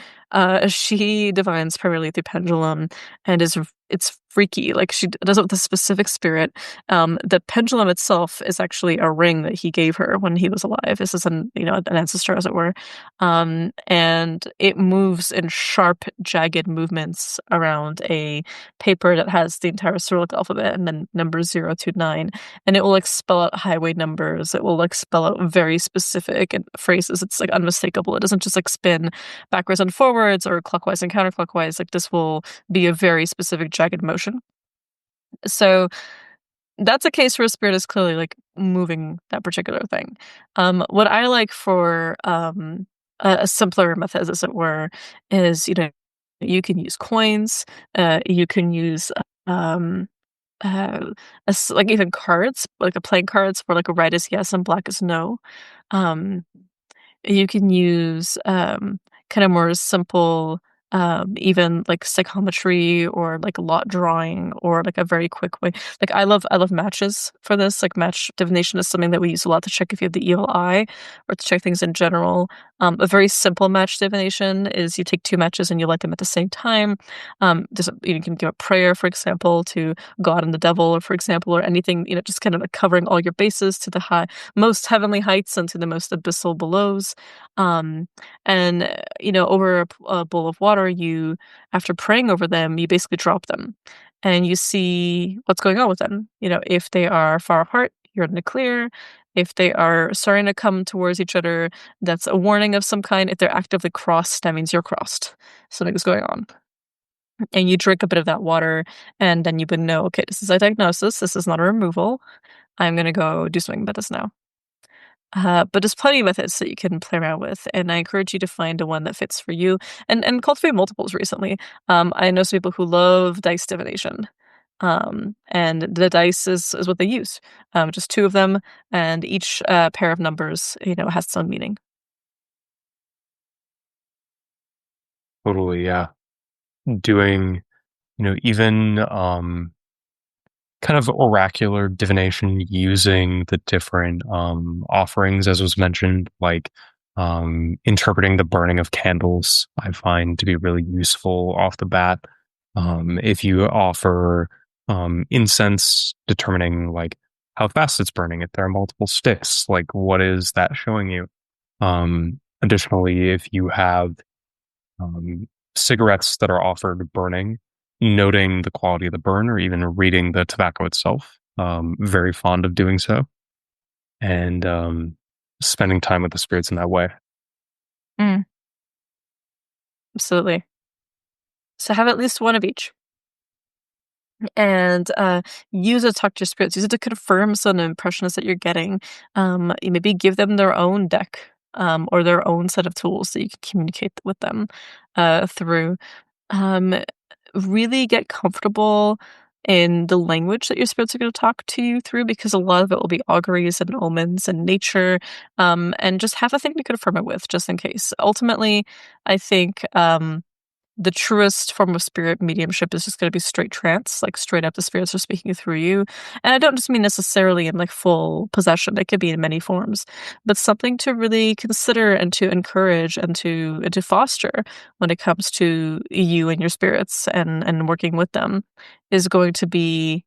she divines primarily through pendulum and it's freaky. Like she does it with a specific spirit. The pendulum itself is actually a ring that he gave her when he was alive. This is an ancestor, as it were, and it moves in sharp, jagged movements around a paper that has the entire Cyrillic alphabet and then numbers 0 to 9, and it will like spell out highway numbers. It will like spell out very specific and phrases. It's like unmistakable. It doesn't just like spin backwards and forwards or clockwise and counterclockwise. Like this will be a very specific jagged motion. So that's a case where a spirit is clearly like moving that particular thing. What I like for a simpler method, as it were, is you can use coins, you can use um, like even cards, like the playing cards where like a red is yes and black is no. Um, you can use, kind of more simple, even, like, psychometry or, like, lot drawing or, like, a very quick way like, I love matches for this, like, match divination is something that we use a lot to check if you have the evil eye or to check things in general. A very simple match divination is you take 2 matches and you light them at the same time. You can give a prayer, for example, to God and the devil, or for example, or anything, just kind of, like, covering all your bases to the most heavenly heights and to the most abyssal belows. Um, and over a bowl of water, after praying over them, you basically drop them, and you see what's going on with them. If they are far apart, you're in the clear. If they are starting to come towards each other, that's a warning of some kind. If they're actively crossed, that means you're crossed. Something's going on. And you drink a bit of that water, and then you would know, okay, this is a diagnosis. This is not a removal. I'm going to go do something about this now. But there's plenty of methods that you can play around with, and I encourage you to find the one that fits for you and cultivate multiples recently. I know some people who love dice divination. And the dice is what they use. Just two of them, and each pair of numbers, has its own meaning. Totally, yeah. Doing, even kind of oracular divination using the different offerings, as was mentioned, like interpreting the burning of candles, I find to be really useful off the bat. If you offer incense, determining like how fast it's burning, if there are multiple sticks, like what is that showing you? Additionally, if you have cigarettes that are offered burning, noting the quality of the burn or even reading the tobacco itself. Very fond of doing so and spending time with the spirits in that way. Mm, absolutely. So have at least one of each. And use it to talk to your spirits. Use it to confirm some impressions that you're getting. You maybe give them their own deck, or their own set of tools that you can communicate with them through. Um, really get comfortable in the language that your spirits are going to talk to you through, because a lot of it will be auguries and omens and nature, and just have a thing to confirm it with, just in case. Ultimately, I think the truest form of spirit mediumship is just going to be straight trance, like straight up the spirits are speaking through you. And I don't just mean necessarily in like full possession; it could be in many forms, but something to really consider and to encourage and to foster when it comes to you and your spirits and working with them is going to be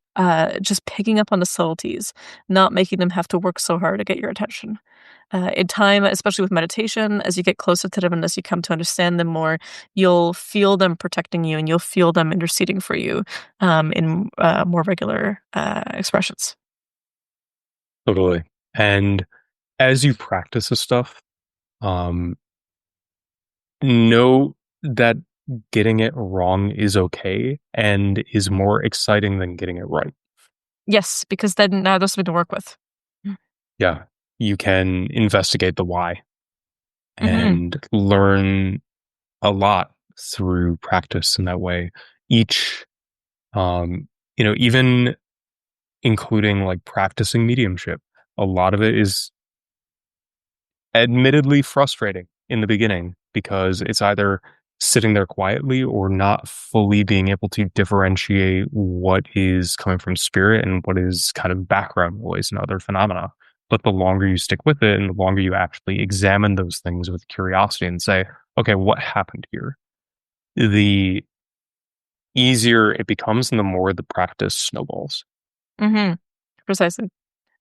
just picking up on the subtleties, not making them have to work so hard to get your attention. In time, especially with meditation, as you get closer to them and as you come to understand them more, you'll feel them protecting you and you'll feel them interceding for you in more regular expressions. Totally. And as you practice this stuff, um, know that getting it wrong is okay and is more exciting than getting it right. Yes, because then now there's something to work with. Yeah. You can investigate the why Mm-hmm. and learn a lot through practice in that way. Each, um, even including like practicing mediumship, a lot of it is admittedly frustrating in the beginning because it's either sitting there quietly or not fully being able to differentiate what is coming from spirit and what is kind of background noise and other phenomena. But the longer you stick with it and the longer you actually examine those things with curiosity and say, okay, what happened here? The easier it becomes and the more the practice snowballs. Mhm. Precisely.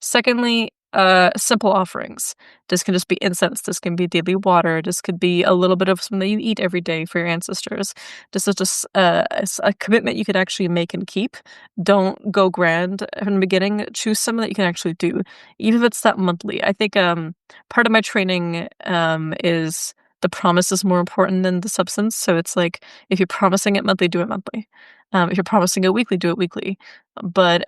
Secondly, simple offerings. This can just be incense, this can be daily water, this could be a little bit of something that you eat every day for your ancestors. This is just a commitment you could actually make and keep. Don't go grand from the beginning. Choose something that you can actually do, even if it's that monthly. I think part of my training is the promise is more important than the substance. So it's like if you're promising it monthly, do it monthly. If you're promising it weekly, do it weekly. But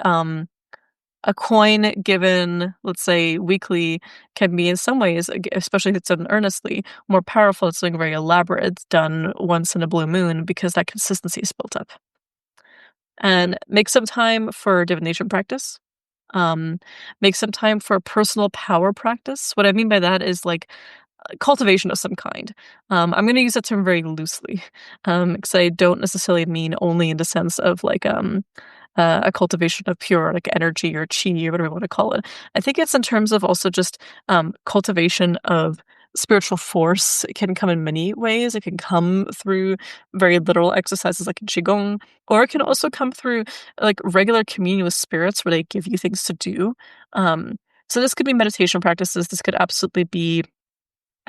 a coin given, let's say, weekly can be in some ways, especially if it's done earnestly, more powerful. It's something very elaborate. It's done once in a blue moon because that consistency is built up. And make some time for divination practice. Um, make some time for personal power practice. What I mean by that is like cultivation of some kind. I'm going to use that term very loosely because I don't necessarily mean only in the sense of like a cultivation of pure like energy or chi or whatever you want to call it. I think it's in terms of also just cultivation of spiritual force. It can come in many ways. It can come through very literal exercises like in qigong, or it can also come through like regular communion with spirits where they give you things to do. Um, so this could be meditation practices. This could absolutely be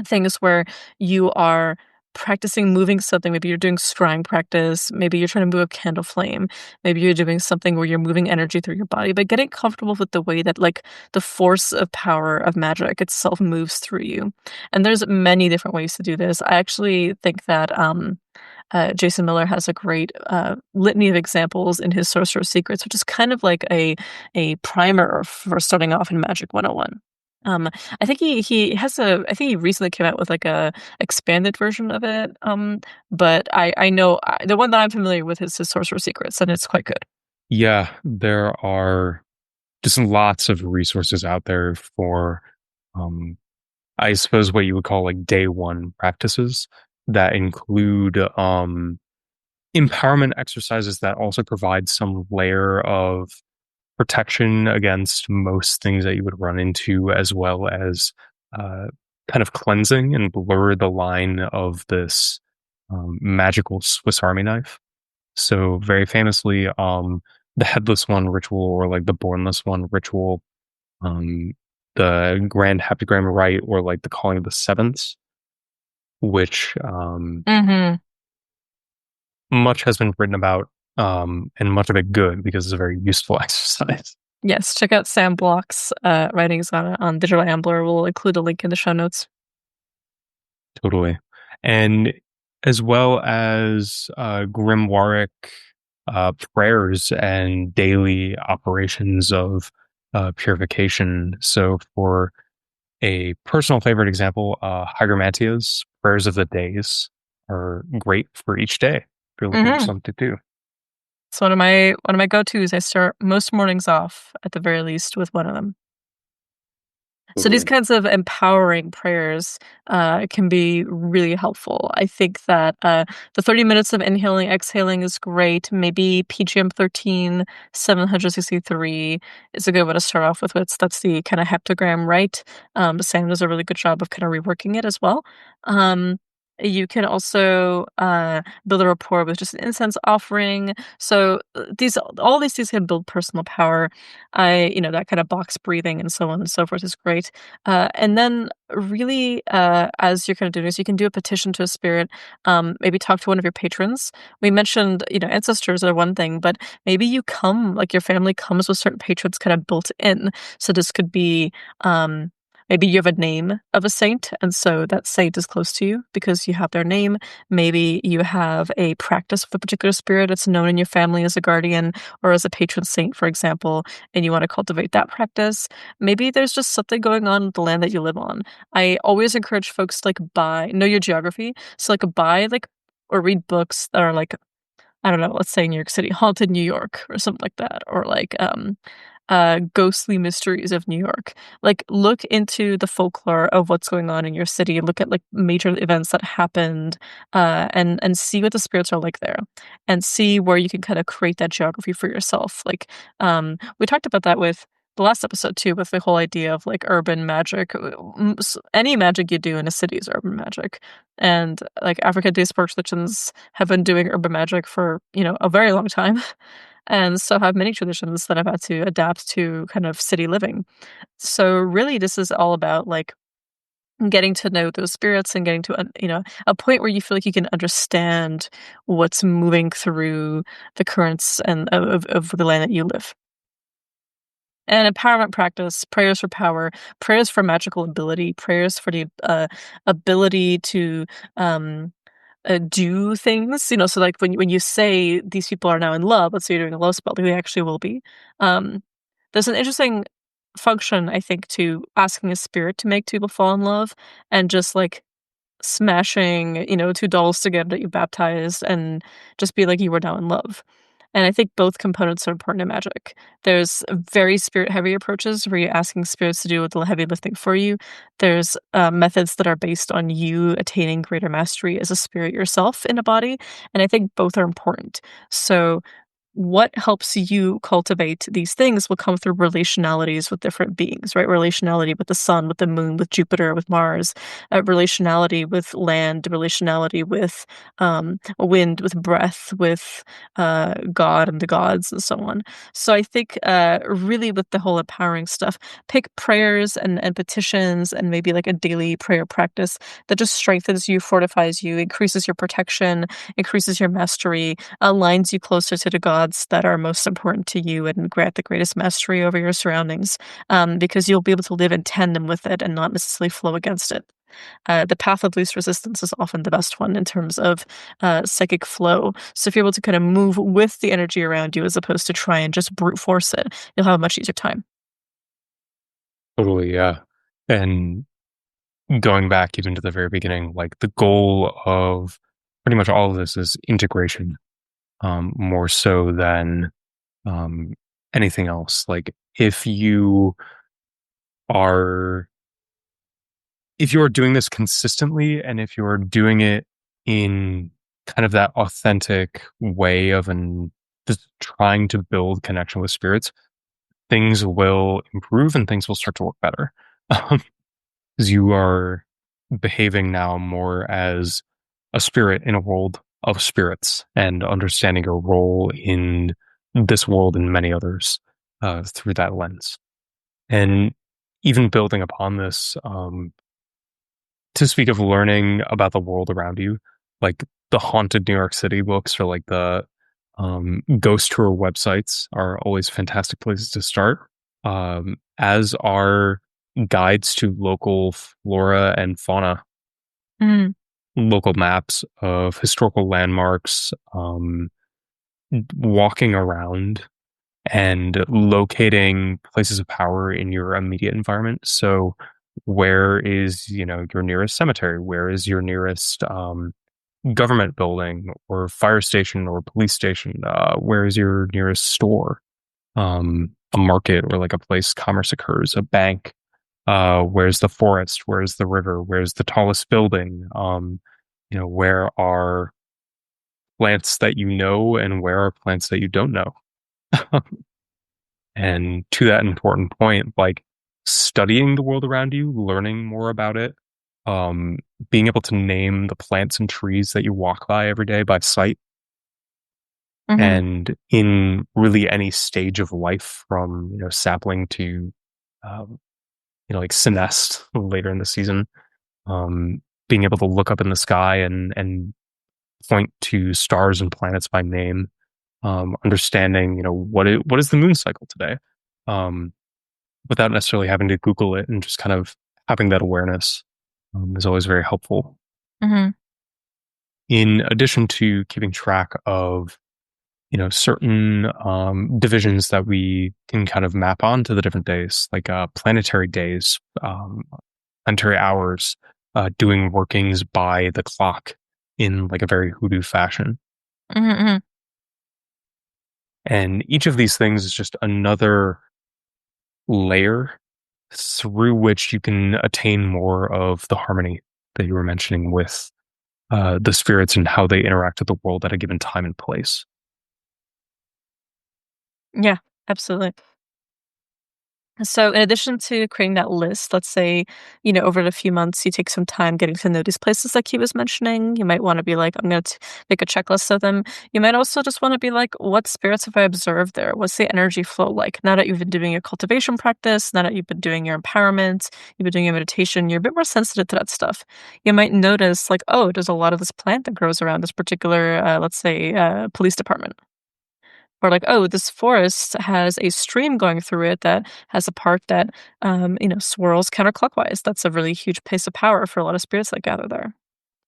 things where you are practicing moving something. Maybe you're doing scrying practice. Maybe you're trying to move a candle flame. Maybe you're doing something where you're moving energy through your body, but getting comfortable with the way that like the force of power of magic itself moves through you. And there's many different ways to do this. I actually think that Jason Miller has a great litany of examples in his Sorcerer's Secrets, which is kind of like a primer for starting off in Magic 101. Um, I think he has a I think he recently came out with like a expanded version of it. But I know the one that I'm familiar with is his Sorcerer's Secrets, and it's quite good. Yeah, there are just lots of resources out there for, um, I suppose, what you would call like day one practices that include empowerment exercises that also provide some layer of protection against most things that you would run into, as well as uh, kind of cleansing and blur the line of this magical Swiss Army knife. So, very famously, the headless one ritual, or like the bornless one ritual, um, the grand heptagram rite, or like the calling of the sevenths, which Mhm. much has been written about, and much of it good because it's a very useful exercise. Yes, check out Sam Block's writings on Digital Ambler. We'll include a link in the show notes. Totally. And as well as grimoire prayers and daily operations of purification. So, for a personal favorite example, Hygromantia's prayers of the days are great for each day if you're looking for Mhm. something to do. It's one of my go-tos. I start most mornings off at the very least with one of them. So these Totally. kinds of empowering prayers can be really helpful. I think that the 30 minutes of inhaling, exhaling is great. Maybe PGM 13, 763 is a good one to start off with. That's the kind of heptagram, right? Sam does a really good job of kind of reworking it as well. Um, you can also build a rapport with just an incense offering. So these all these things can build personal power. That kind of box breathing and so on and so forth is great. And then really, as you're kind of doing this, you can do a petition to a spirit. Maybe talk to one of your patrons. We mentioned, ancestors are one thing, but maybe like your family comes with certain patrons kind of built in. So this could be, maybe you have a name of a saint, and so that saint is close to you because you have their name. Maybe you have a practice with a particular spirit that's known in your family as a guardian or as a patron saint, for example, and you want to cultivate that practice. Maybe there's just something going on with the land that you live on. I always encourage folks to like know your geography. So like buy like or read books that are like, I don't know, let's say New York City, Haunted New York or something like that, or like ghostly mysteries of New York. Like look into the folklore of what's going on in your city. Look at like major events that happened, and see what the spirits are like there, and see where you can kind of create that geography for yourself. Like we talked about that with the last episode too, with the whole idea of like urban magic. Any magic you do in a city is urban magic, and like African-based sports traditions have been doing urban magic for a very long time, and so have many traditions that have had to adapt to kind of city living. So really, this is all about like getting to know those spirits and getting to a point where you feel like you can understand what's moving through the currents and of the land that you live. And empowerment practice, prayers for power, prayers for magical ability, prayers for the ability to um, do things. So like when you say these people are now in love, let's say you're doing a love spell, they actually will be. Um, there's an interesting function, I think, to asking a spirit to make two people fall in love, and just like smashing, two dolls together that you baptized and just be like, "You are now in love." And I think both components are important in magic. There's very spirit-heavy approaches where you're asking spirits to do the heavy lifting for you. There's, methods that are based on you attaining greater mastery as a spirit yourself in a body, and I think both are important. So what helps you cultivate these things will come through relationalities with different beings, right? Relationality with the sun, with the moon, with Jupiter, with Mars, relationality with land, relationality with wind, with breath, with God and the gods, and so on. So I think really with the whole empowering stuff, pick prayers and petitions and maybe like a daily prayer practice that just strengthens you, fortifies you, increases your protection, increases your mastery, aligns you closer to the gods that are most important to you and grant the greatest mastery over your surroundings, because you'll be able to live in tandem with it and not necessarily flow against it. The path of least resistance is often the best one in terms of psychic flow. So if you're able to kind of move with the energy around you as opposed to try and just brute force it, you'll have a much easier time. Totally, yeah. And going back even to the very beginning, like the goal of pretty much all of this is integration, more so than um, anything else. Like are if you are doing this consistently, and if you're doing it in kind of that authentic way of just trying to build connection with spirits, things will improve and things will start to work better. Because you are behaving now more as a spirit in a world of spirits and understanding your role in this world and many others through that lens. And even building upon this, to speak of learning about the world around you, like the haunted New York City books or like the ghost tour websites are always fantastic places to start. As are guides to local flora and fauna, Mhm, local maps of historical landmarks, walking around and locating places of power in your immediate environment. So, where is your nearest cemetery? Where is your nearest government building or fire station or police station? Where is your nearest store? A market or like a place commerce occurs, a bank. Where's the forest? Where's the river? Where's the tallest building? Where are plants that you know and where are plants that you don't know? And to that important point, like studying the world around you, learning more about it, um, being able to name the plants and trees that you walk by every day by sight, mhm, and in really any stage of life, from sapling to um, like Sinest later in the season, being able to look up in the sky and point to stars and planets by name, understanding what is the moon cycle today, um, without necessarily having to Google it, and just kind of having that awareness is always very helpful. mhm, In addition to keeping track of certain divisions that we can kind of map onto the different days, like planetary days, planetary hours, doing workings by the clock in like a very hoodoo fashion. mhm, mhm. And each of these things is just another layer through which you can attain more of the harmony that you were mentioning with the spirits and how they interact with the world at a given time and place. Yeah, absolutely. So in addition to creating that list, let's say, over the few months, you take some time getting to know these places like he was mentioning. You might want to be like, I'm going to make a checklist of them. You might also just want to be like, what spirits have I observed there? What's the energy flow like? Now that you've been doing your cultivation practice, now that you've been doing your empowerment, you've been doing your meditation, you're a bit more sensitive to that stuff. You might notice like, oh, there's a lot of this plant that grows around this particular, let's say, police department. Or like, oh, this forest has a stream going through it that has a part that, swirls counterclockwise. That's a really huge place of power for a lot of spirits that gather there.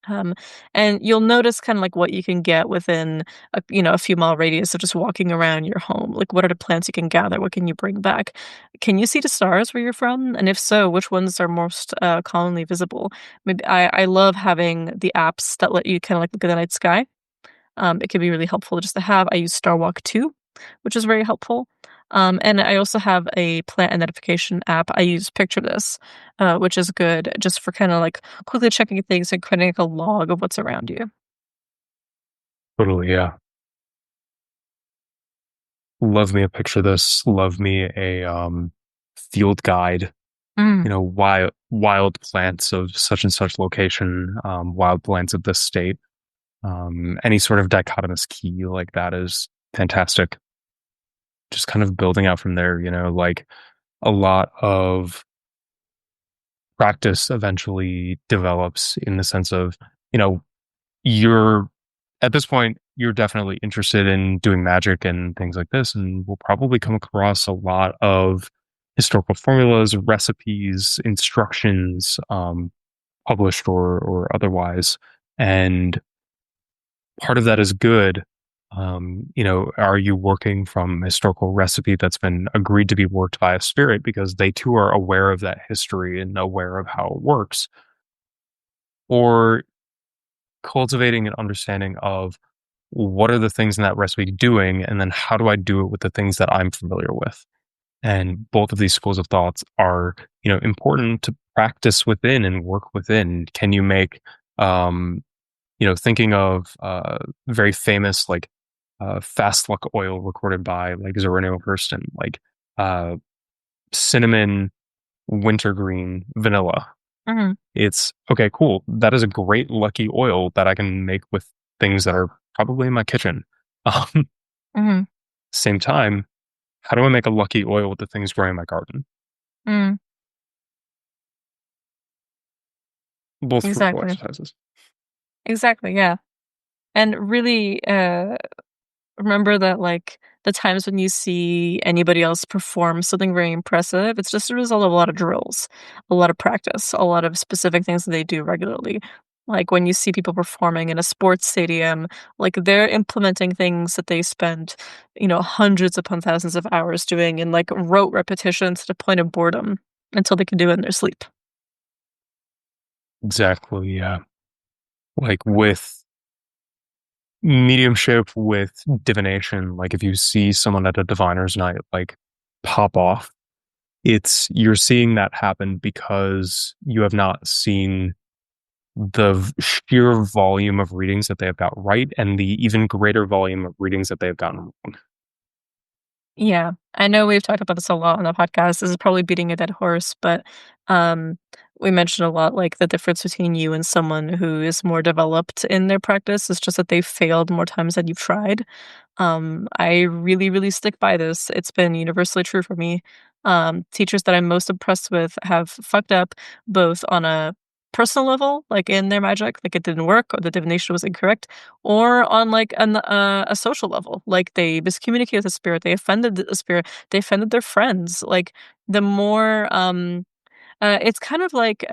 Um, and you'll notice kind of like what you can get within a few mile radius of just walking around your home. Like, what are the plants you can gather? What can you bring back? Can you see the stars where you're from? And if so, which ones are most commonly visible? Maybe I love having the apps that let you kind of like look at the night sky. It can be really helpful just to have. I use Starwalk 2, which is very helpful. And I also have a plant identification app. I use Picture This, which is good just for kind of like quickly checking things and creating like a log of what's around you. Totally, yeah. Love me a picture this. Love me a field guide. Mm, Wild plants of such and such location, wild plants of this state. Any sort of dichotomous key like that is fantastic. Just kind of building out from there, like a lot of practice eventually develops in the sense of, you know, you're at this point, you're definitely interested in doing magic and things like this, and we'll probably come across a lot of historical formulas, recipes, instructions, published or otherwise. And part of that is good. Are you working from a historical recipe that's been agreed to be worked by a spirit because they too are aware of that history and aware of how it works? Or cultivating an understanding of what are the things in that recipe doing, and then how do I do it with the things that I'm familiar with? And both of these schools of thoughts are, important to practice within and work within. Can you make, um, thinking of very famous like fast luck oil recorded by like Zerino Hurston, like uh, cinnamon, wintergreen, vanilla. mhm, It's okay, cool. That is a great lucky oil that I can make with things that are probably in my kitchen. Um, mhm, Same time, how do I make a lucky oil with the things growing in my garden? mm, Both fruitful exactly. exercises. Exactly, yeah. And really, remember that, like, the times when you see anybody else perform something very impressive, it's just a result of a lot of drills, a lot of practice, a lot of specific things that they do regularly. Like, when you see people performing in a sports stadium, like, they're implementing things that they spend, hundreds upon thousands of hours doing in, like, rote repetition to the point of boredom until they can do it in their sleep. Exactly. Yeah. Like with mediumship, with divination, like if you see someone at a diviner's night, like pop off, you're seeing that happen because you have not seen the sheer volume of readings that they have got right and the even greater volume of readings that they have gotten wrong. Yeah, I know we've talked about this a lot on the podcast. This is probably beating a dead horse, but um, we mentioned a lot like the difference between you and someone who is more developed in their practice is just that they've failed more times than you've tried. I really, really stick by this. It's been universally true for me. Teachers that I'm most impressed with have fucked up both on a personal level, like in their magic, like it didn't work or the divination was incorrect, or on like a social level, like they miscommunicated the spirit, they offended the spirit, they offended their friends. Like the more it's kind of like,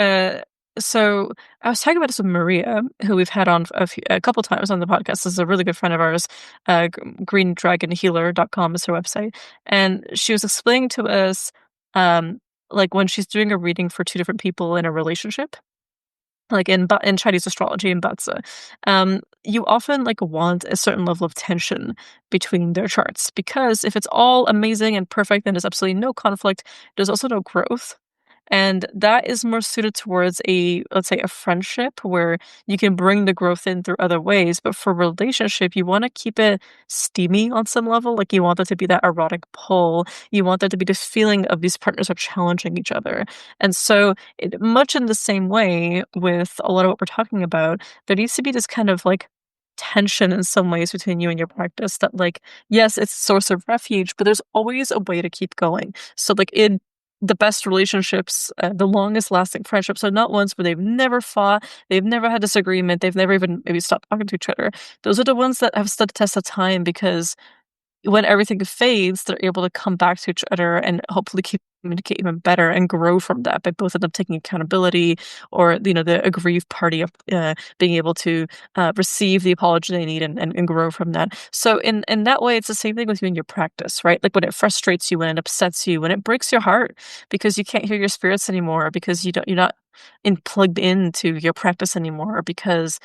so I was talking about this with Maria, who we've had on a couple times on the podcast. This is a really good friend of ours. Greendragonhealer.com is her website. And she was explaining to us, um, like when she's doing a reading for two different people in a relationship, like in Chinese astrology in Bazi, you often like want a certain level of tension between their charts because if it's all amazing and perfect and there's absolutely no conflict, there's also no growth. And that is more suited towards a, let's say, a friendship where you can bring the growth in through other ways. But for relationship, you want to keep it steamy on some level. Like you want there to be that erotic pull. You want there to be this feeling of these partners are challenging each other. And so, much in the same way with a lot of what we're talking about, there needs to be this kind of like tension in some ways between you and your practice that like yes it's a source of refuge but there's always a way to keep going. So like in the best relationships, the longest lasting friendships are not ones where they've never fought, they've never had disagreement, they've never even maybe stopped talking to each other. Those are the ones that have stood the test of time because when everything fades, they're able to come back to each other and hopefully communicate even better and grow from that by both of them taking accountability or, the aggrieved party of being able to receive the apology they need and grow from that. So in that way, it's the same thing with you in your practice, right? Like when it frustrates you, when it upsets you, when it breaks your heart because you can't hear your spirits anymore, or because you're not plugged into your practice anymore, or because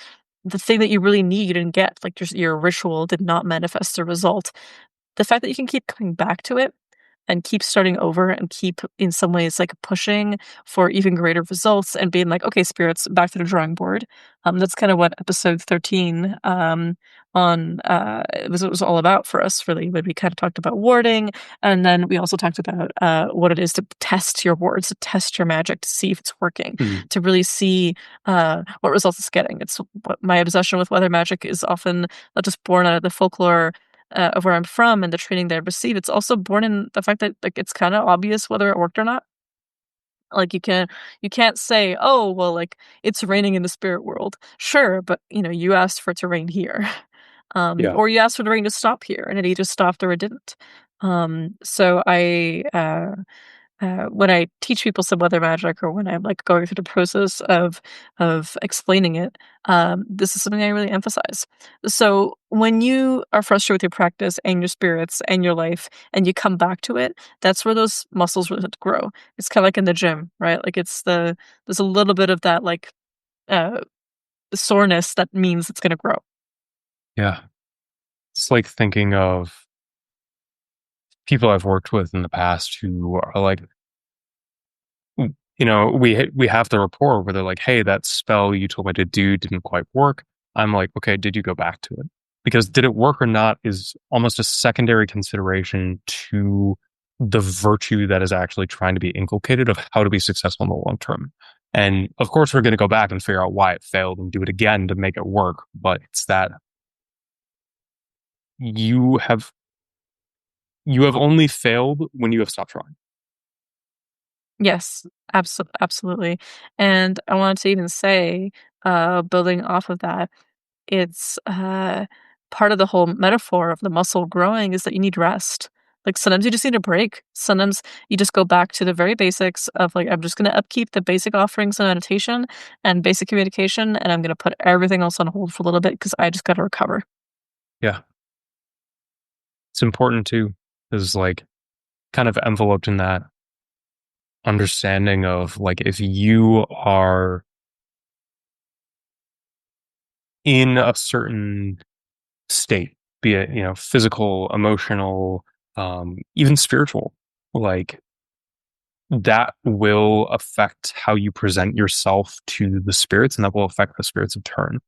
the thing that you really need you didn't get, like your ritual did not manifest a result. The fact that you can keep coming back to it and keep starting over and keep in some ways like pushing for even greater results and being like, okay, spirits, back to the drawing board. That's kind of what episode 13 on it was all about for us really, when we kind of talked about warding, and then we also talked about what it is to test your wards, to test your magic, to see if it's working, Mhm. to really see what results it's getting. It's what my obsession with weather magic is often not just born out of the folklore of where I'm from and the training that I received. It's also born in the fact that like it's kind of obvious whether it worked or not. Like you can't say, "Oh, well, like it's raining in the spirit world." Sure, but you asked for it to rain here. Yeah. Or you asked for the rain to stop here and it either stopped or it didn't. So when I teach people some weather magic or when I'm like going through the process of explaining it, this is something I really emphasize. So when you are frustrated with your practice and your spirits and your life and you come back to it, that's where those muscles really start to grow. It's kind of like in the gym, right? Like there's a little bit of that like uh soreness that means it's gonna grow. Yeah. It's like thinking of people I've worked with in the past who are like, we have the rapport where they're like, "Hey, that spell you told me to do didn't quite work." I'm like, "Okay, did you go back to it?" Because did it work or not is almost a secondary consideration to the virtue that is actually trying to be inculcated of how to be successful in the long term. And of course, we're going to go back and figure out why it failed and do it again to make it work. But it's that you have you have only failed when you have stopped trying. Yes, absolutely. And I wanted to even say, building off of that, it's part of the whole metaphor of the muscle growing is that you need rest. Like sometimes you just need a break. Sometimes you just go back to the very basics of like, I'm just going to upkeep the basic offerings of meditation and basic communication, and I'm going to put everything else on hold for a little bit because I just got to recover. Yeah, it's important too, is like kind of enveloped in that understanding of like if you are in a certain state, be it, physical, emotional, even spiritual, like that will affect how you present yourself to the spirits and that will affect the spirits in turn.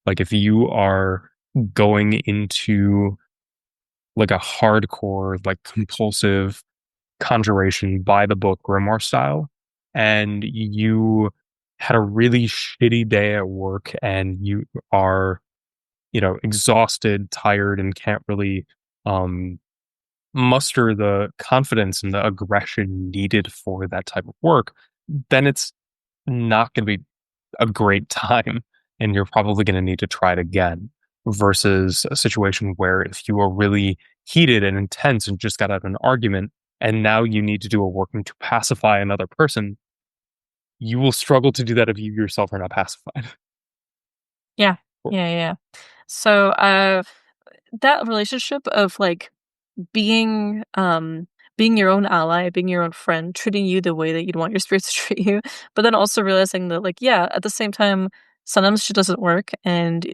Like if you are going into like a hardcore, like compulsive conjuration by the book grimoire style and you had a really shitty day at work and you are exhausted, tired, and can't really um muster the confidence and the aggression needed for that type of work, then it's not going to be a great time and you're probably going to need to try it again versus a situation where if you are really heated and intense and just got out of an argument and now you need to do a working to pacify another person, you will struggle to do that if you yourself are not pacified. Yeah, yeah. So that relationship of like being being your own ally, being your own friend, treating you the way that you'd want your spirits to treat you, but then also realizing that like yeah, at the same time sometimes shit doesn't work, and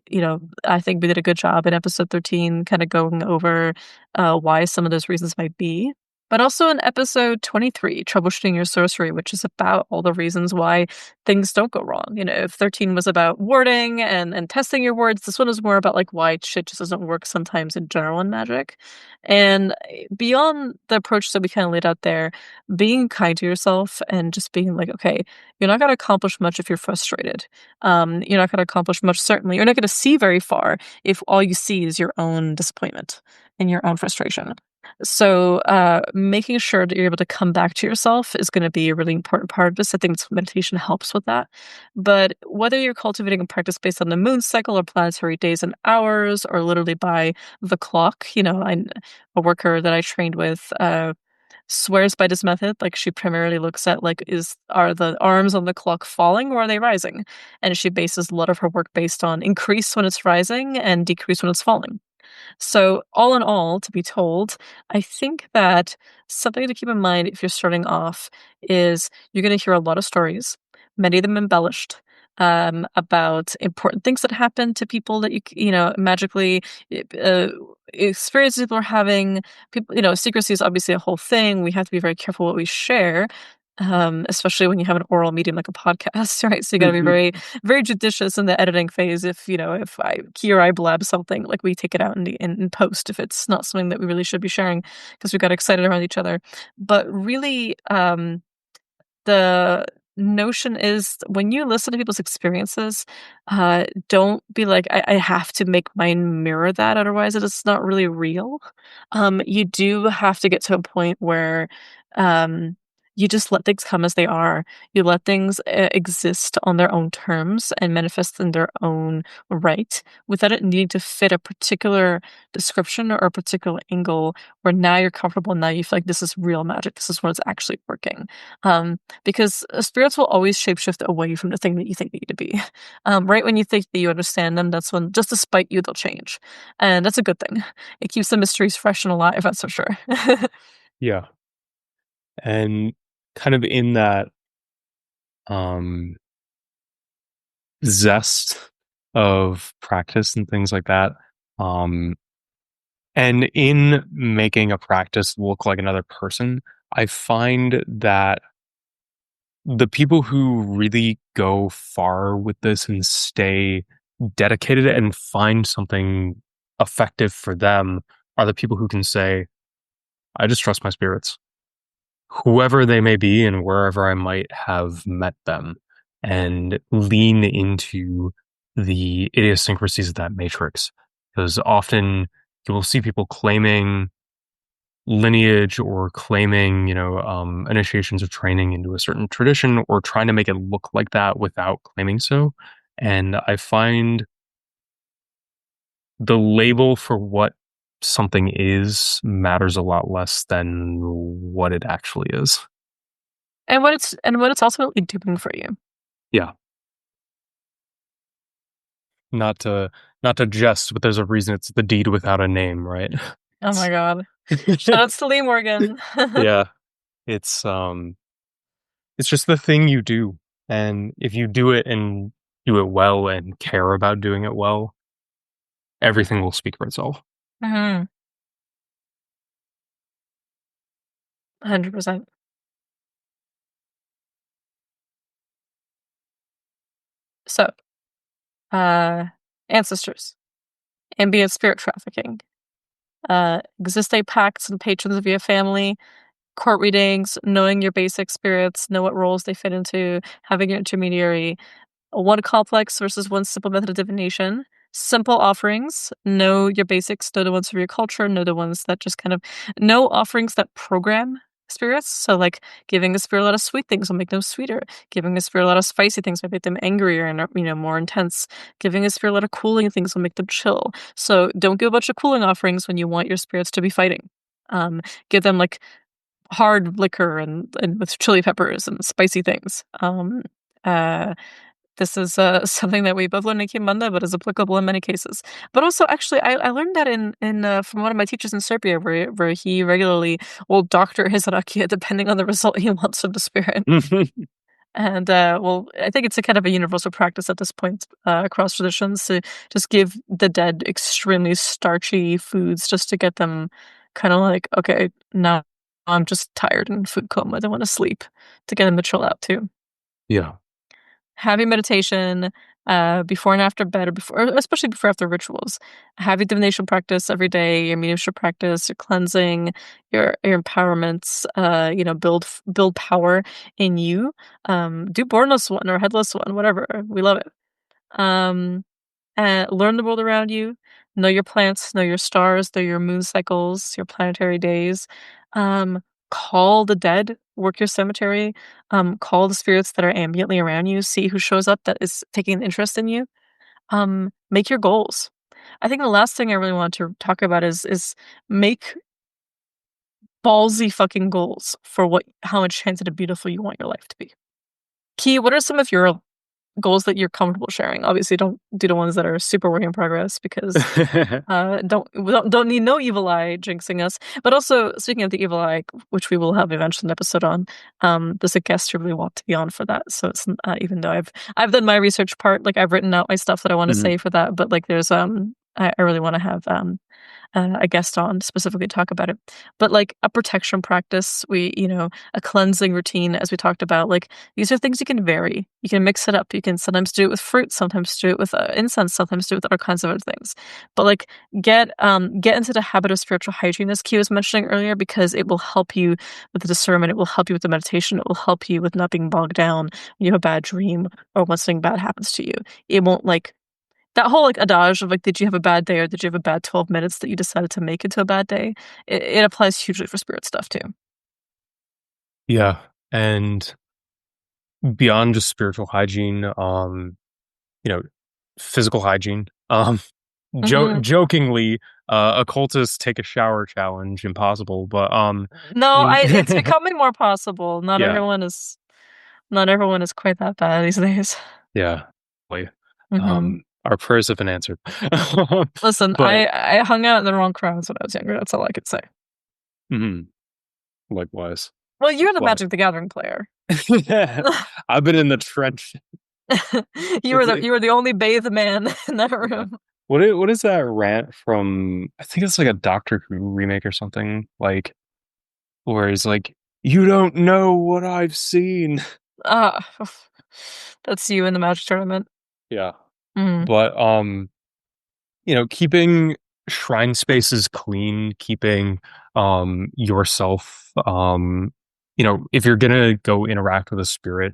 I think we did a good job in episode 13 kind of going over why some of those reasons might be. But also in episode 23, Troubleshooting Your Sorcery, which is about all the reasons why things don't go wrong. You know, if 13 was about warding and testing your wards, this one is more about like why shit just doesn't work sometimes in general in magic. And beyond the approach that we kind of laid out there, being kind to yourself and just being like, okay, you're not going to accomplish much if you're frustrated. You're not going to accomplish much, certainly. You're not going to see very far if all you see is your own disappointment and your own frustration. So, making sure that you're able to come back to yourself is going to be a really important part of this. I think meditation helps with that. But whether you're cultivating a practice based on the moon cycle or planetary days and hours, or literally by the clock, a worker that I trained with swears by this method. Like she primarily looks at like are the arms on the clock falling or are they rising? And she bases a lot of her work based on increase when it's rising and decrease when it's falling. So, all in all, to be told, I think that something to keep in mind if you're starting off is you're going to hear a lot of stories, many of them embellished, about important things that happen to people that magically uh, experiences people are having. People, secrecy is obviously a whole thing. We have to be very careful what we share. Especially when you have an oral medium like a podcast, right? So you got to be very, very judicious in the editing phase. If I key or I blab something, like we take it out in post if it's not something that we really should be sharing because we got excited around each other. But really, the notion is when you listen to people's experiences, don't be like, I have to make mine mirror that, otherwise it is not really real. You do have to get to a point where um, you just let things come as they are. You let things exist on their own terms and manifest in their own right without it needing to fit a particular description or a particular angle where now you're comfortable, now you feel like this is real magic, this is what's actually working. Because spirits will always shapeshift away from the thing that you think they need to be. Right when you think that you understand them, that's when, just to spite you, they'll change. And that's a good thing. It keeps the mysteries fresh and alive, that's for sure. Yeah. And kind of in that um zest of practice and things like that. Um and in making a practice look like another person, I find that the people who really go far with this and stay dedicated and find something effective for them are the people who can say, I just trust my spirits, whoever they may be and wherever I might have met them, and lean into the idiosyncrasies of that matrix. Because often you will see people claiming lineage or claiming, initiations of training into a certain tradition or trying to make it look like that without claiming so. And I find the label for what something is matters a lot less than what it actually is. And what it's ultimately doing for you. Yeah. Not to not to jest, but there's a reason it's the deed without a name, right? Oh my god. Shout outs to Lee Morgan. Yeah. It's it's just the thing you do. And if you do it and do it well and care about doing it well, everything will speak for itself. Mhm. 100%. So, uh, ancestors, ambient spirit trafficking, existe pacts and patrons of your family, court readings, knowing your basic spirits, know what roles they fit into, having your intermediary, one complex versus one simple method of divination. Simple offerings. Know your basics. Know the ones from your culture. Know the ones that just kind of know offerings that program spirits. So, like giving a spirit a lot of sweet things will make them sweeter. Giving a spirit a lot of spicy things might make them angrier and more intense. Giving a spirit a lot of cooling things will make them chill. So, don't give a bunch of cooling offerings when you want your spirits to be fighting. Um, Give them like hard liquor and with chili peppers and spicy things. Uh, this is, something that we both learned in Kimbanda, but is applicable in many cases. But also, actually, I learned that from one of my teachers in Serbia, where he regularly will doctor his rakia depending on the result he wants from the spirit. And, well, I think it's a kind of a universal practice at this point, across traditions to just give the dead extremely starchy foods just to get them kinda like, "Okay, now I'm just tired and food coma, don't wanna sleep, to get 'em to chill out too. Yeah. Have your meditation, before and after bed or before especially before after rituals. Have your divination practice every day, your mediumship practice, your cleansing, your empowerments, build power in you. Do bornless one or headless one, whatever. We love it. Um Learn the world around you, know your plants, know your stars, know your moon cycles, your planetary days. Um, Call the dead, work your cemetery, call the spirits that are ambiently around you, see who shows up that is taking an interest in you. Make your goals. I think the last thing I really want to talk about is make ballsy fucking goals for what how enchanted and beautiful you want your life to be. Key, what are some of your goals that you're comfortable sharing? Obviously, don't do the ones that are super work in progress because don't need no evil eye jinxing us. But also, speaking of the evil eye, which we will have eventually an episode on, there's a guest who really want to be on for that. So it's even though I've done my research part, like I've written out my stuff that I want to Mhm. say for that, but like there's I really want to have a guest on to specifically talk about it. But like a protection practice, a cleansing routine, as we talked about, like these are things you can vary. You can mix it up. You can sometimes do it with fruit, sometimes do it with incense, sometimes do it with other kinds of other things. But like get into the habit of spiritual hygiene, as Q was mentioning earlier, because it will help you with the discernment. It will help you with the meditation. It will help you with not being bogged down when you have a bad dream or when something bad happens to you. It won't like that whole, like, adage of, like, did you have a bad day or did you have a bad 12 minutes that you decided to make into a bad day? It applies hugely for spirit stuff too. Yeah. And beyond just spiritual hygiene, you know, physical hygiene. Mhm. Jokingly, occultists take a shower challenge, impossible, but No, in I it's becoming more possible. yeah, Not everyone is quite that bad these days. yeah. Like, Mhm. our prayers have been answered. Listen, But I hung out in the wrong crowds when I was younger, that's all I could say. mhm, likewise, Well, you're the likewise. Magic the Gathering player. Yeah, I've been in the trench. It's like You were the only bathed man in that yeah. room. What is that rant from? I think it's like a Doctor Who remake or something. Like where he's like, "You don't know what I've seen." Ah, that's you in the Magic tournament. Yeah, Mhm. but keeping shrine spaces clean, keeping yourself if you're gonna go interact with a spirit,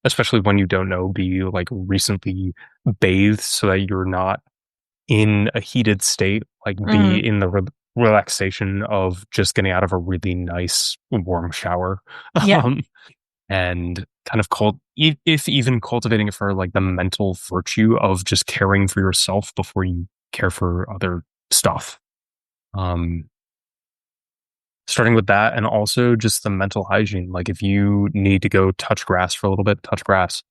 especially when you don't know, be like recently bathed so that you're not in a heated state, like be Mhm. in the relaxation of just getting out of a really nice warm shower. Yeah. um and kind of if even cultivating it for like the mental virtue of just caring for yourself before you care for other stuff. um Starting with that, and also just the mental hygiene, like if you need to go touch grass for a little bit, touch grass.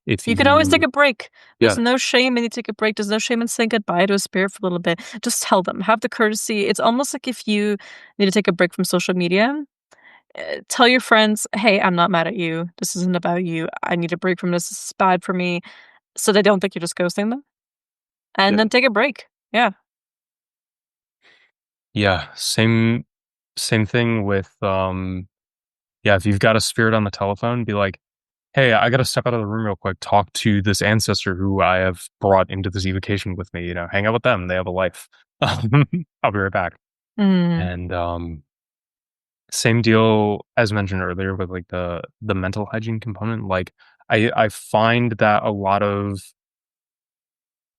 If You can always take you a break. There's Yeah, no shame in you take a break. There's no shame in saying goodbye to a spirit for a little bit. Just tell them. Have the courtesy. It's almost like if you need to take a break from social media, tell your friends, "Hey, I'm not mad at you. This isn't about you. I need a break from this. This is bad for me." So they don't think you're just ghosting them. And yeah, then take a break. Yeah. yeah, same thing with yeah, if you've got a spirit on the telephone, be like, "Hey, I gotta step out of the room real quick, talk to this ancestor who I have brought into this evocation with me, hang out with them, they have a life." I'll be right back. Mm. And same deal as mentioned earlier with like the mental hygiene component. Like I find that a lot of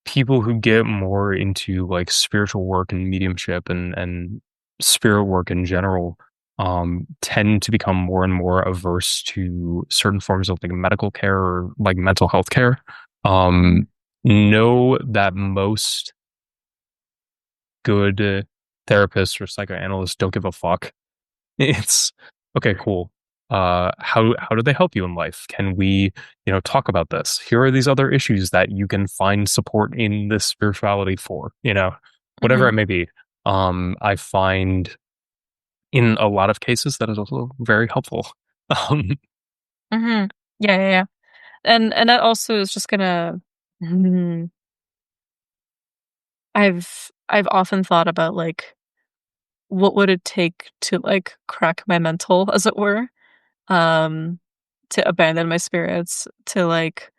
people who get more into like spiritual work and mediumship and spirit work in general tend to become more and more averse to certain forms of like medical care or like mental health care. Mhm. Um know that most good therapists or psychoanalysts don't give a fuck. It's okay, cool. How do they help you in life? Can we, talk about this? Here are these other issues that you can find support in this spirituality for, whatever it Mhm. may be. I find in a lot of cases that is also very helpful. Um, Mhm. Yeah, yeah, yeah. And that also is just gonna Mhm. I've often thought about, like, what would it take to, like, crack my mental, as it were? Um, to abandon my spirits, to, like,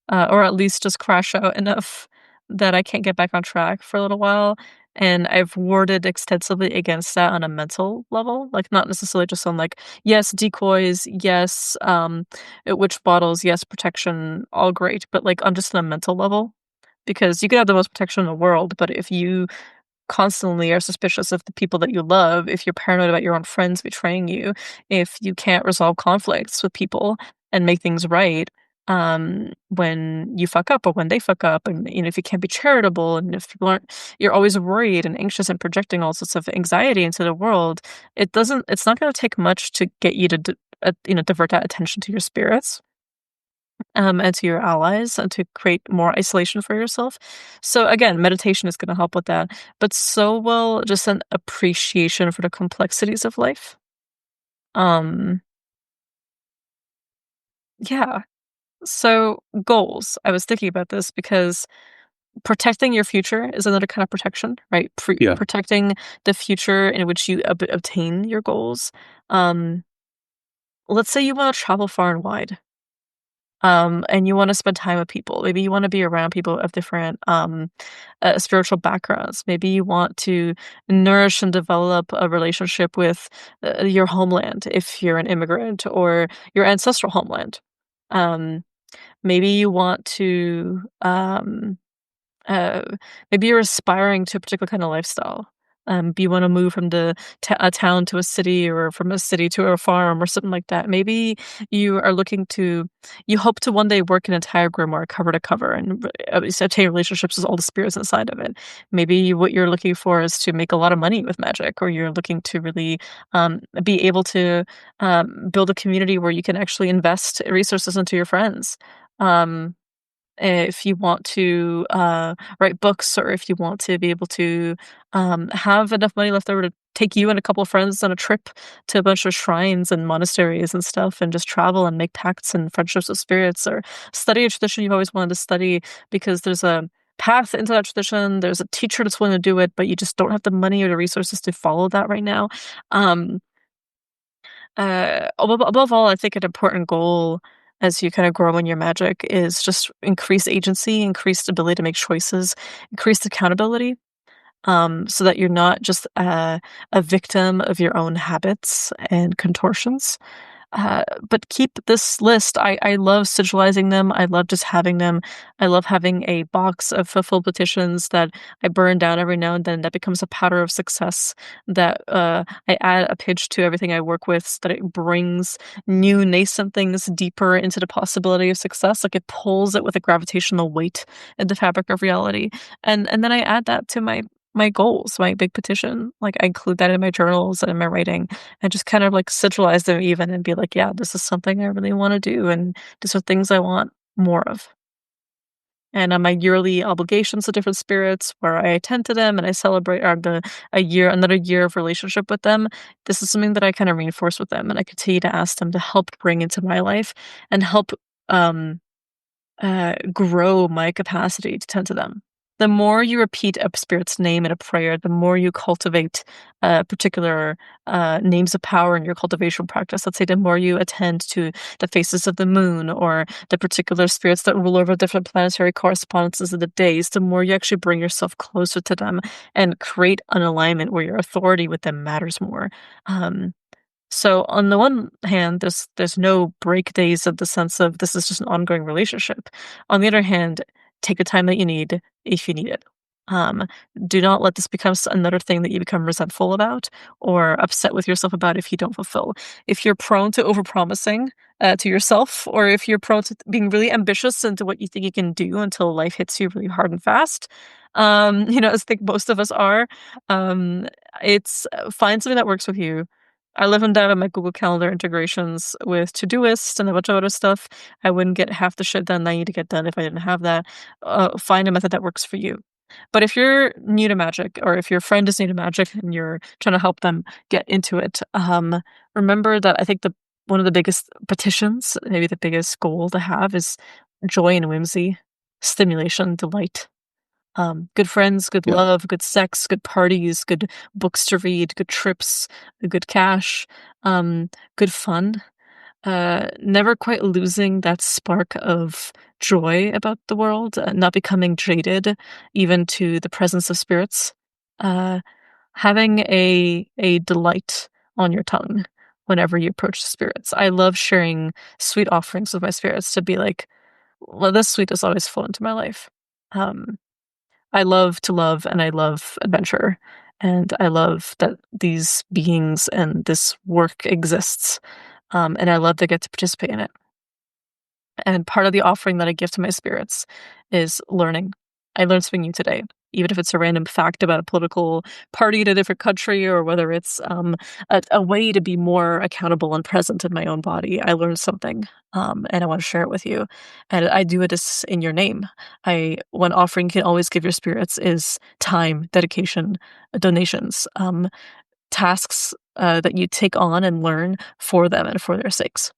or at least just crash out enough that I can't get back on track for a little while, and I've warded extensively against that on a mental level, like, not necessarily just on, like, yes, decoys, yes, witch bottles, yes, protection, all great, but, like, on just on a mental level, because you could have the most protection in the world, but if you constantly are suspicious of the people that you love, if you're paranoid about your own friends betraying you, if you can't resolve conflicts with people and make things right, when you fuck up or when they fuck up, and if you can't be charitable, and if people aren't, you're always worried and anxious and projecting all sorts of anxiety into the world. It's not going to take much to get you to divert that attention to your spirits, and to your allies, and to create more isolation for yourself. So again, meditation is going to help with that, but so will just an appreciation for the complexities of life. Um, yeah. So goals. I was thinking about this because protecting your future is another kind of protection, right? Yeah. Protecting the future in which you obtain your goals. Um, let's say you want to travel far and wide. And you want to spend time with people. Maybe you want to be around people of different spiritual backgrounds. Maybe you want to nourish and develop a relationship with your homeland if you're an immigrant, or your ancestral homeland. Um, maybe you want to uh, maybe you're aspiring to a particular kind of lifestyle. You want to move from a town to a city, or from a city to a farm, or something like that. Maybe you are looking to, you hope to one day work an entire grimoire cover to cover, and attain relationships with all the spirits inside of it. Maybe what you're looking for is to make a lot of money with magic, or you're looking to really be able to build a community where you can actually invest resources into your friends. Um, if you want to write books, or if you want to be able to have enough money left over to take you and a couple of friends on a trip to a bunch of shrines and monasteries and stuff, and just travel and make pacts and friendships with spirits, or study a tradition you've always wanted to study because there's a path into that tradition, there's a teacher that's willing to do it, but you just don't have the money or the resources to follow that right now. um, above all, I think an important goal as you kind of grow in your magic is just increase agency, increased ability to make choices, increased accountability, so that you're not just a victim of your own habits and contortions. But keep this list. I love sigilizing them. I love just having them. I love having a box of fulfilled petitions that I burn down every now and then. That becomes a powder of success. That I add a pitch to everything I work with, so that it brings new nascent things deeper into the possibility of success. Like, it pulls it with a gravitational weight in the fabric of reality. And then I add that to my goals, my big petition. Like, I include that in my journals and in my writing, and just kind of like centralize them even, and be like, yeah, this is something I really want to do, and these are things I want more of. And on my yearly obligations to different spirits, where I attend to them and I celebrate another year of relationship with them, this is something that I kind of reinforce with them, and I continue to ask them to help bring into my life, and help um grow my capacity to tend to them. The more you repeat a spirit's name in a prayer, the more you cultivate particular names of power in your cultivation practice. Let's say the more you attend to the faces of the moon, or the particular spirits that rule over different planetary correspondences of the days, the more you actually bring yourself closer to them and create an alignment where your authority with them matters more. Um, so on the one hand, there's no break days of the sense of this is just an ongoing relationship. On the other hand, take the time that you need if you need it. Um, do not let this become another thing that you become resentful about, or upset with yourself about if you don't fulfill. If you're prone to overpromising to yourself, or if you're prone to being really ambitious into what you think you can do until life hits you really hard and fast, as I think most of us are, um, it's find something that works with you. I live and die by my Google Calendar integrations with Todoist and a bunch of other stuff. I wouldn't get half the shit done I need to get done if I didn't have that. Find a method that works for you. But if you're new to magic, or if your friend is new to magic and you're trying to help them get into it, remember that I think the one of the biggest petitions, maybe the biggest goal to have, is joy and whimsy, stimulation, delight. Good friends, good Yeah. love, good sex, good parties, good books to read, good trips, good cash, um, good fun. Never quite losing that spark of joy about the world, not becoming jaded even to the presence of spirits. Uh, Having a delight on your tongue whenever you approach the spirits. I love sharing sweet offerings with my spirits to be like, "Well, this sweet has always flow into my life." Um, I love to love, and I love adventure, and I love that these beings and this work exists, and I love to get to participate in it. And part of the offering that I give to my spirits is learning. I learned something new today, even if it's a random fact about a political party in a different country, or whether it's a way to be more accountable and present in my own body. I learned something, and I want to share it with you. And I do it as in your name. One offering you can always give your spirits is time, dedication, donations, tasks that you take on and learn for them and for their sakes.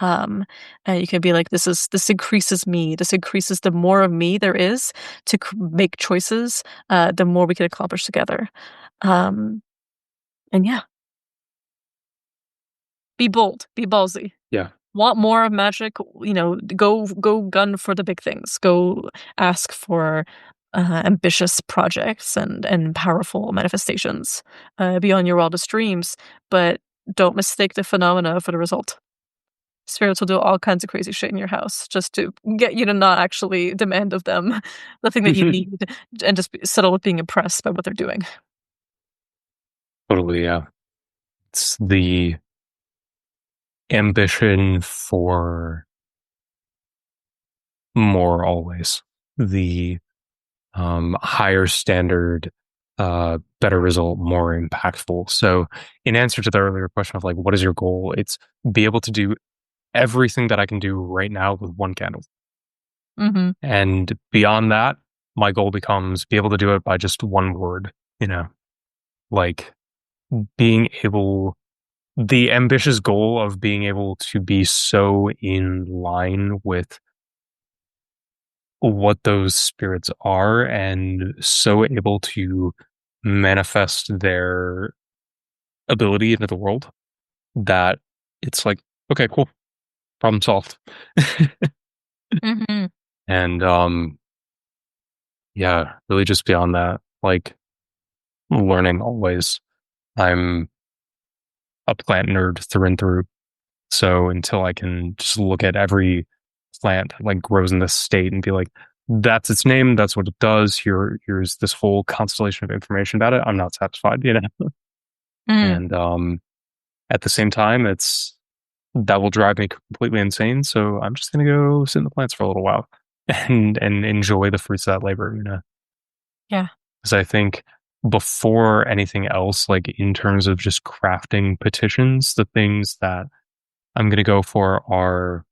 Um, and you can be like, this increases me. This increases the more of me there is to make choices, the more we can accomplish together. Um, and yeah, be bold, be ballsy. Yeah. Want more of magic? Go gun for the big things. Go ask for ambitious projects and powerful manifestations beyond your wildest dreams. But don't mistake the phenomena for the result. Spirits will do all kinds of crazy shit in your house just to get you to not actually demand of them the thing that you need and just settle with being impressed by what they're doing. Totally. Yeah. It's the ambition for more always. The higher standard, better result, more impactful. So, in answer to the earlier question of like, what is your goal? It's be able to do everything that I can do right now with one candle. Mhm. And beyond that, my goal becomes be able to do it by just one word, you know, like being able, the ambitious goal of being able to be so in line with what those spirits are and so able to manifest their ability into the world that it's like, okay, cool, problem solved. Mhm. And yeah, really just beyond that, like learning always. I'm a plant nerd through and through. So until I can just look at every plant that like grows in this state and be like, that's its name, that's what it does. Here's this whole constellation of information about it. I'm not satisfied, you know. Mhm. And at the same time, it's that will drive me completely insane. So I'm just gonna go sit in the plants for a little while and enjoy the fruits of that labor, you know. Yeah. Because I think before anything else, like in terms of just crafting petitions, the things that I'm gonna go for are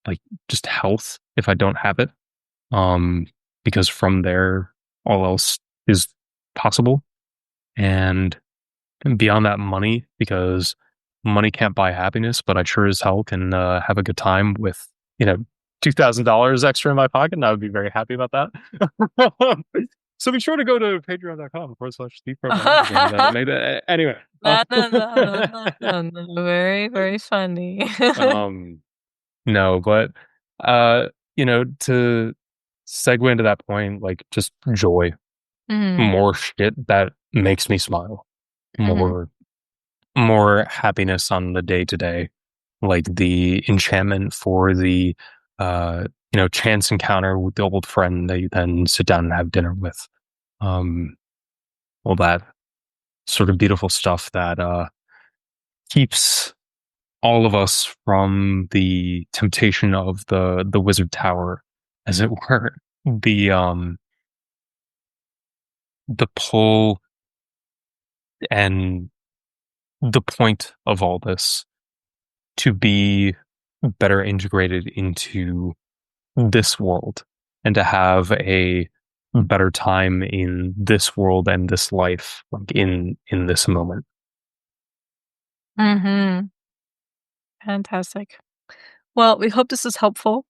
like just health if I don't have it. Um, because from there, all else is possible. And beyond that, money, because money can't buy happiness, but I sure as hell can have a good time with, you know, $2,000 extra in my pocket. And I would be very happy about that. So be sure to go to patreon.com/Steve and maybe anyway. No, no, no, no, no, no, no. Very, very funny. Um, no, but uh, you know, to segue into that point, like just joy, Mhm. more shit that makes me smile, Mhm. more happiness on the day to day, like the enchantment for the chance encounter with the old friend that you then sit down and have dinner with. Um, all that sort of beautiful stuff that keeps all of us from the temptation of the wizard tower, as it were. The the pull and the point of all this to be better integrated into this world and to have a better time in this world and this life, like in this moment. Mhm. Fantastic. Well, we hope this is helpful.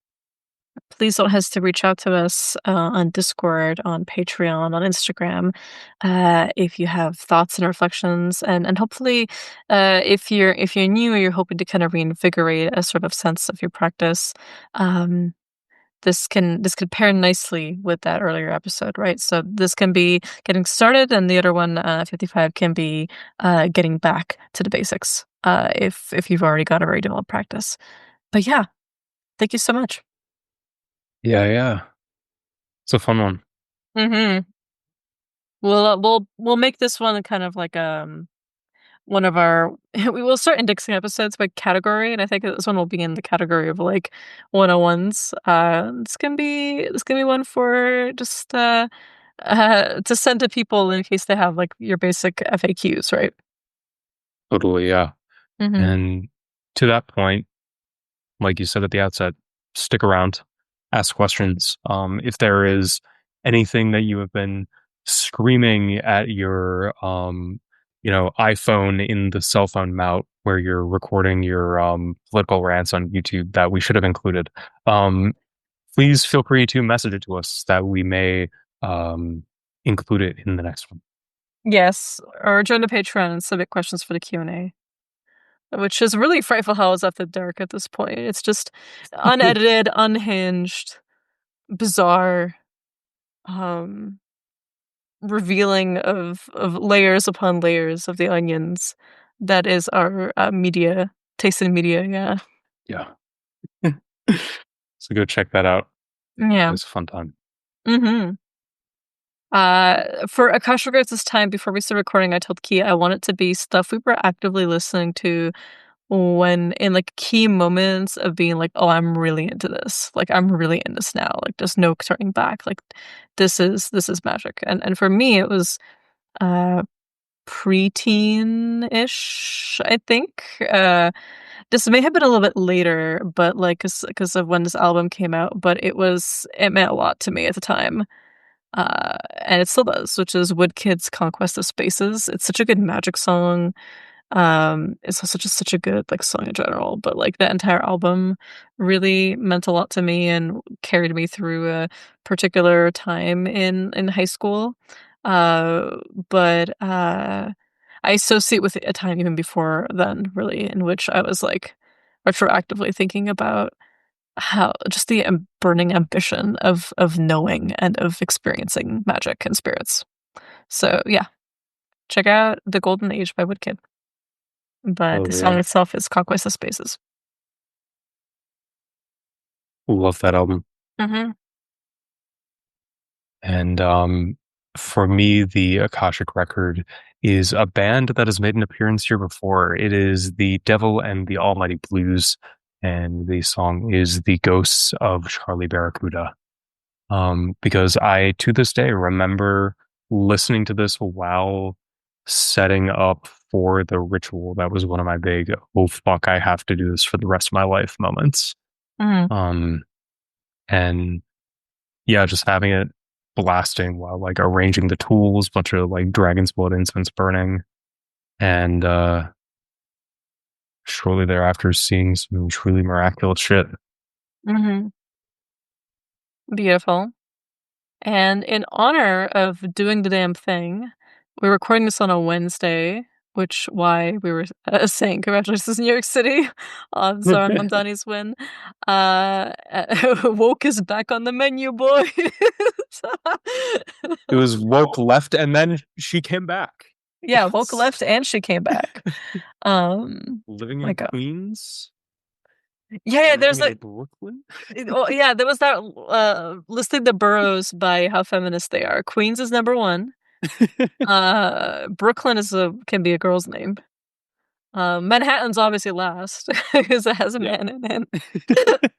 Please don't hesitate to reach out to us on Discord, on Patreon, on Instagram, if you have thoughts and reflections, and hopefully, if you're new or you're hoping to kind of reinvigorate a sort of sense of your practice, um, this could pair nicely with that earlier episode, right? So this can be getting started, and the other one, 55, can be getting back to the basics, if you've already got a very developed practice. But yeah, thank you so much. Yeah, yeah. It's a fun one. Hmm. We'll make this one kind of like one of our we will start indexing episodes by category, and I think this one will be in the category of like 101s. This can be one for just to send to people in case they have like your basic FAQs, right? Totally, yeah. Mm-hmm. And to that point, like you said at the outset, stick around, ask questions. If there is anything that you have been screaming at your, iPhone in the cell phone mount where you're recording your political rants on YouTube that we should have included, um, please feel free to message it to us that we may um, include it in the next one. Yes, or join the Patreon and submit questions for the Q&A, which is really frightful how it's after dark at this point. It's just unedited, unhinged, bizarre, um, revealing of layers upon layers of the onions. That is our media taste in media. Yeah, Yeah. So go check that out. It yeah. was a fun time. Mm-hmm. For Akash regards this time before we start recording, I told Key I want it to be stuff we were actively listening to when in like key moments of being like, oh, I'm really into this. Like I'm really in this now. Like there's no turning back. Like this is magic. And for me, it was uh preteen-ish, I think. This may have been a little bit later, but like, cause of when this album came out, but it meant a lot to me at the time. And it still does, which is Wood Kid's Conquest of Spaces. It's such a good Magic song. It's also just such a good, like, song in general, but, like, that entire album really meant a lot to me and carried me through a particular time in high school. Uh, but I associate with a time even before then, really, in which I was, like, retroactively thinking about how just the burning ambition of knowing and of experiencing magic and spirits. So, yeah, check out The Golden Age by Woodkid, but Oh the song yeah. itself is Conquest of Spaces. Love that album. Mhm, And for me, the Akashic Record is a band that has made an appearance here before. It is the Devil and the Almighty Blues, and the song is The Ghosts of Charlie Barracuda. Because I, to this day, remember listening to this while setting up for the ritual. That was one of my big, oh fuck, I have to do this for the rest of my life moments. mhm, Um, and yeah, just having it blasting while like arranging the tools, bunch of like dragon's blood incense burning, and shortly thereafter seeing some truly miraculous shit. mhm. Beautiful. And in honor of doing the damn thing, we're recording this on a Wednesday, which why we were saying congratulations New York City on Zoran It Mamdani's win. Uh, woke is back on the menu, boys. was woke left, and then she came back. Yeah, woke left and she came back. Living My in God. Queens, Yeah, yeah, living there's in like Brooklyn. oh yeah, there was that listing the boroughs by how feminist they are. Queens is number one. Brooklyn can be a girl's name. Manhattan's obviously last because it has a Yeah. man in it.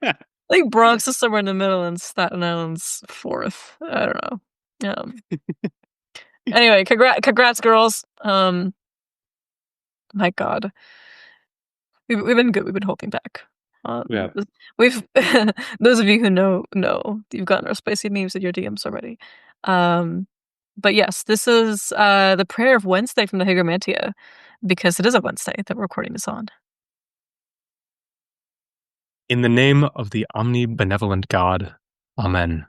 I think Bronx is somewhere in the middle and Staten Island's fourth. I don't know. Anyway, congrats, girls. My God, we've been good. We've been holding back. Yeah. We've those of you who know you've gotten our spicy memes in your DMs already. Um, but yes, this is the prayer of Wednesday from the Hygromantia because it is a Wednesday that we're recording this on. In the name of the omnibenevolent God. Amen.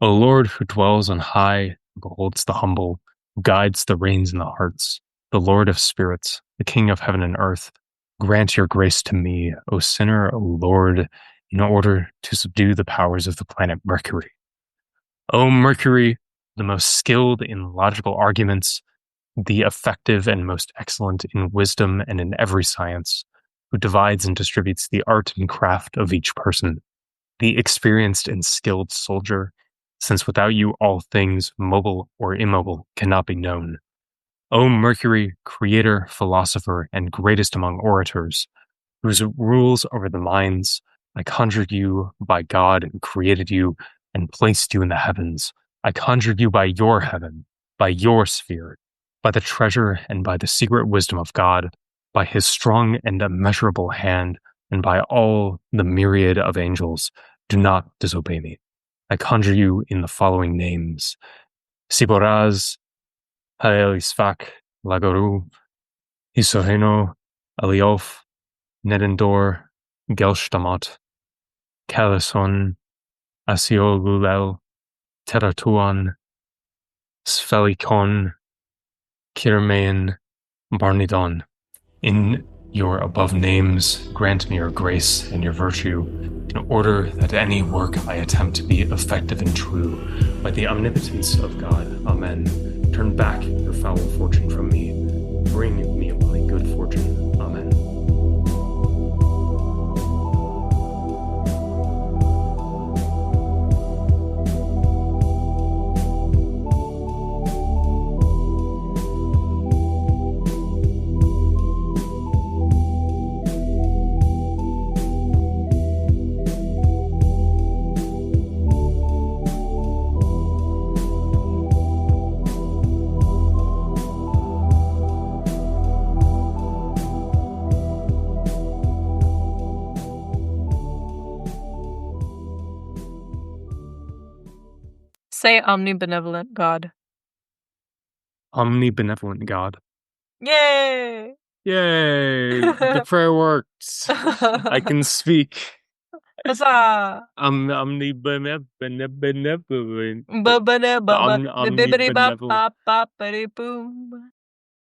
O Lord, who dwells on high, beholds the humble, guides the reins in the hearts, the Lord of spirits, the King of heaven and earth, grant your grace to me, O sinner, O Lord, in order to subdue the powers of the planet Mercury. O Mercury, the most skilled in logical arguments, the effective and most excellent in wisdom and in every science, who divides and distributes the art and craft of each person, the experienced and skilled soldier, since without you all things, mobile or immobile, cannot be known. O Mercury, creator, philosopher, and greatest among orators, whose rules over the minds, I conjured you by God who created you and placed you in the heavens. I conjured you by your heaven, by your sphere, by the treasure and by the secret wisdom of God, by his strong and immeasurable hand, and by all the myriad of angels. Do not disobey me. I conjure you in the following names: Siboraz, Haelisfak, Lagaru, Hisoheno, Aliof, Nedendor, Gelstamot, Calison, Asiolulel, Teratuan, Sphelicon, Kirmaean, Barnidon. In your above names, grant me your grace and your virtue, in order that any work I attempt to be effective and true, by the omnipotence of God. Amen. Turn back your foul fortune from me. Bring me only good fortune. Amen. Say omnibenevolent God. Omnibenevolent God. Yay! Yay! The prayer worked. I can speak. Huzzah! Omnibenevolent. Ba ba da ba ba, the bibbidi bop Omnibenevolent. bop bop, ba boom.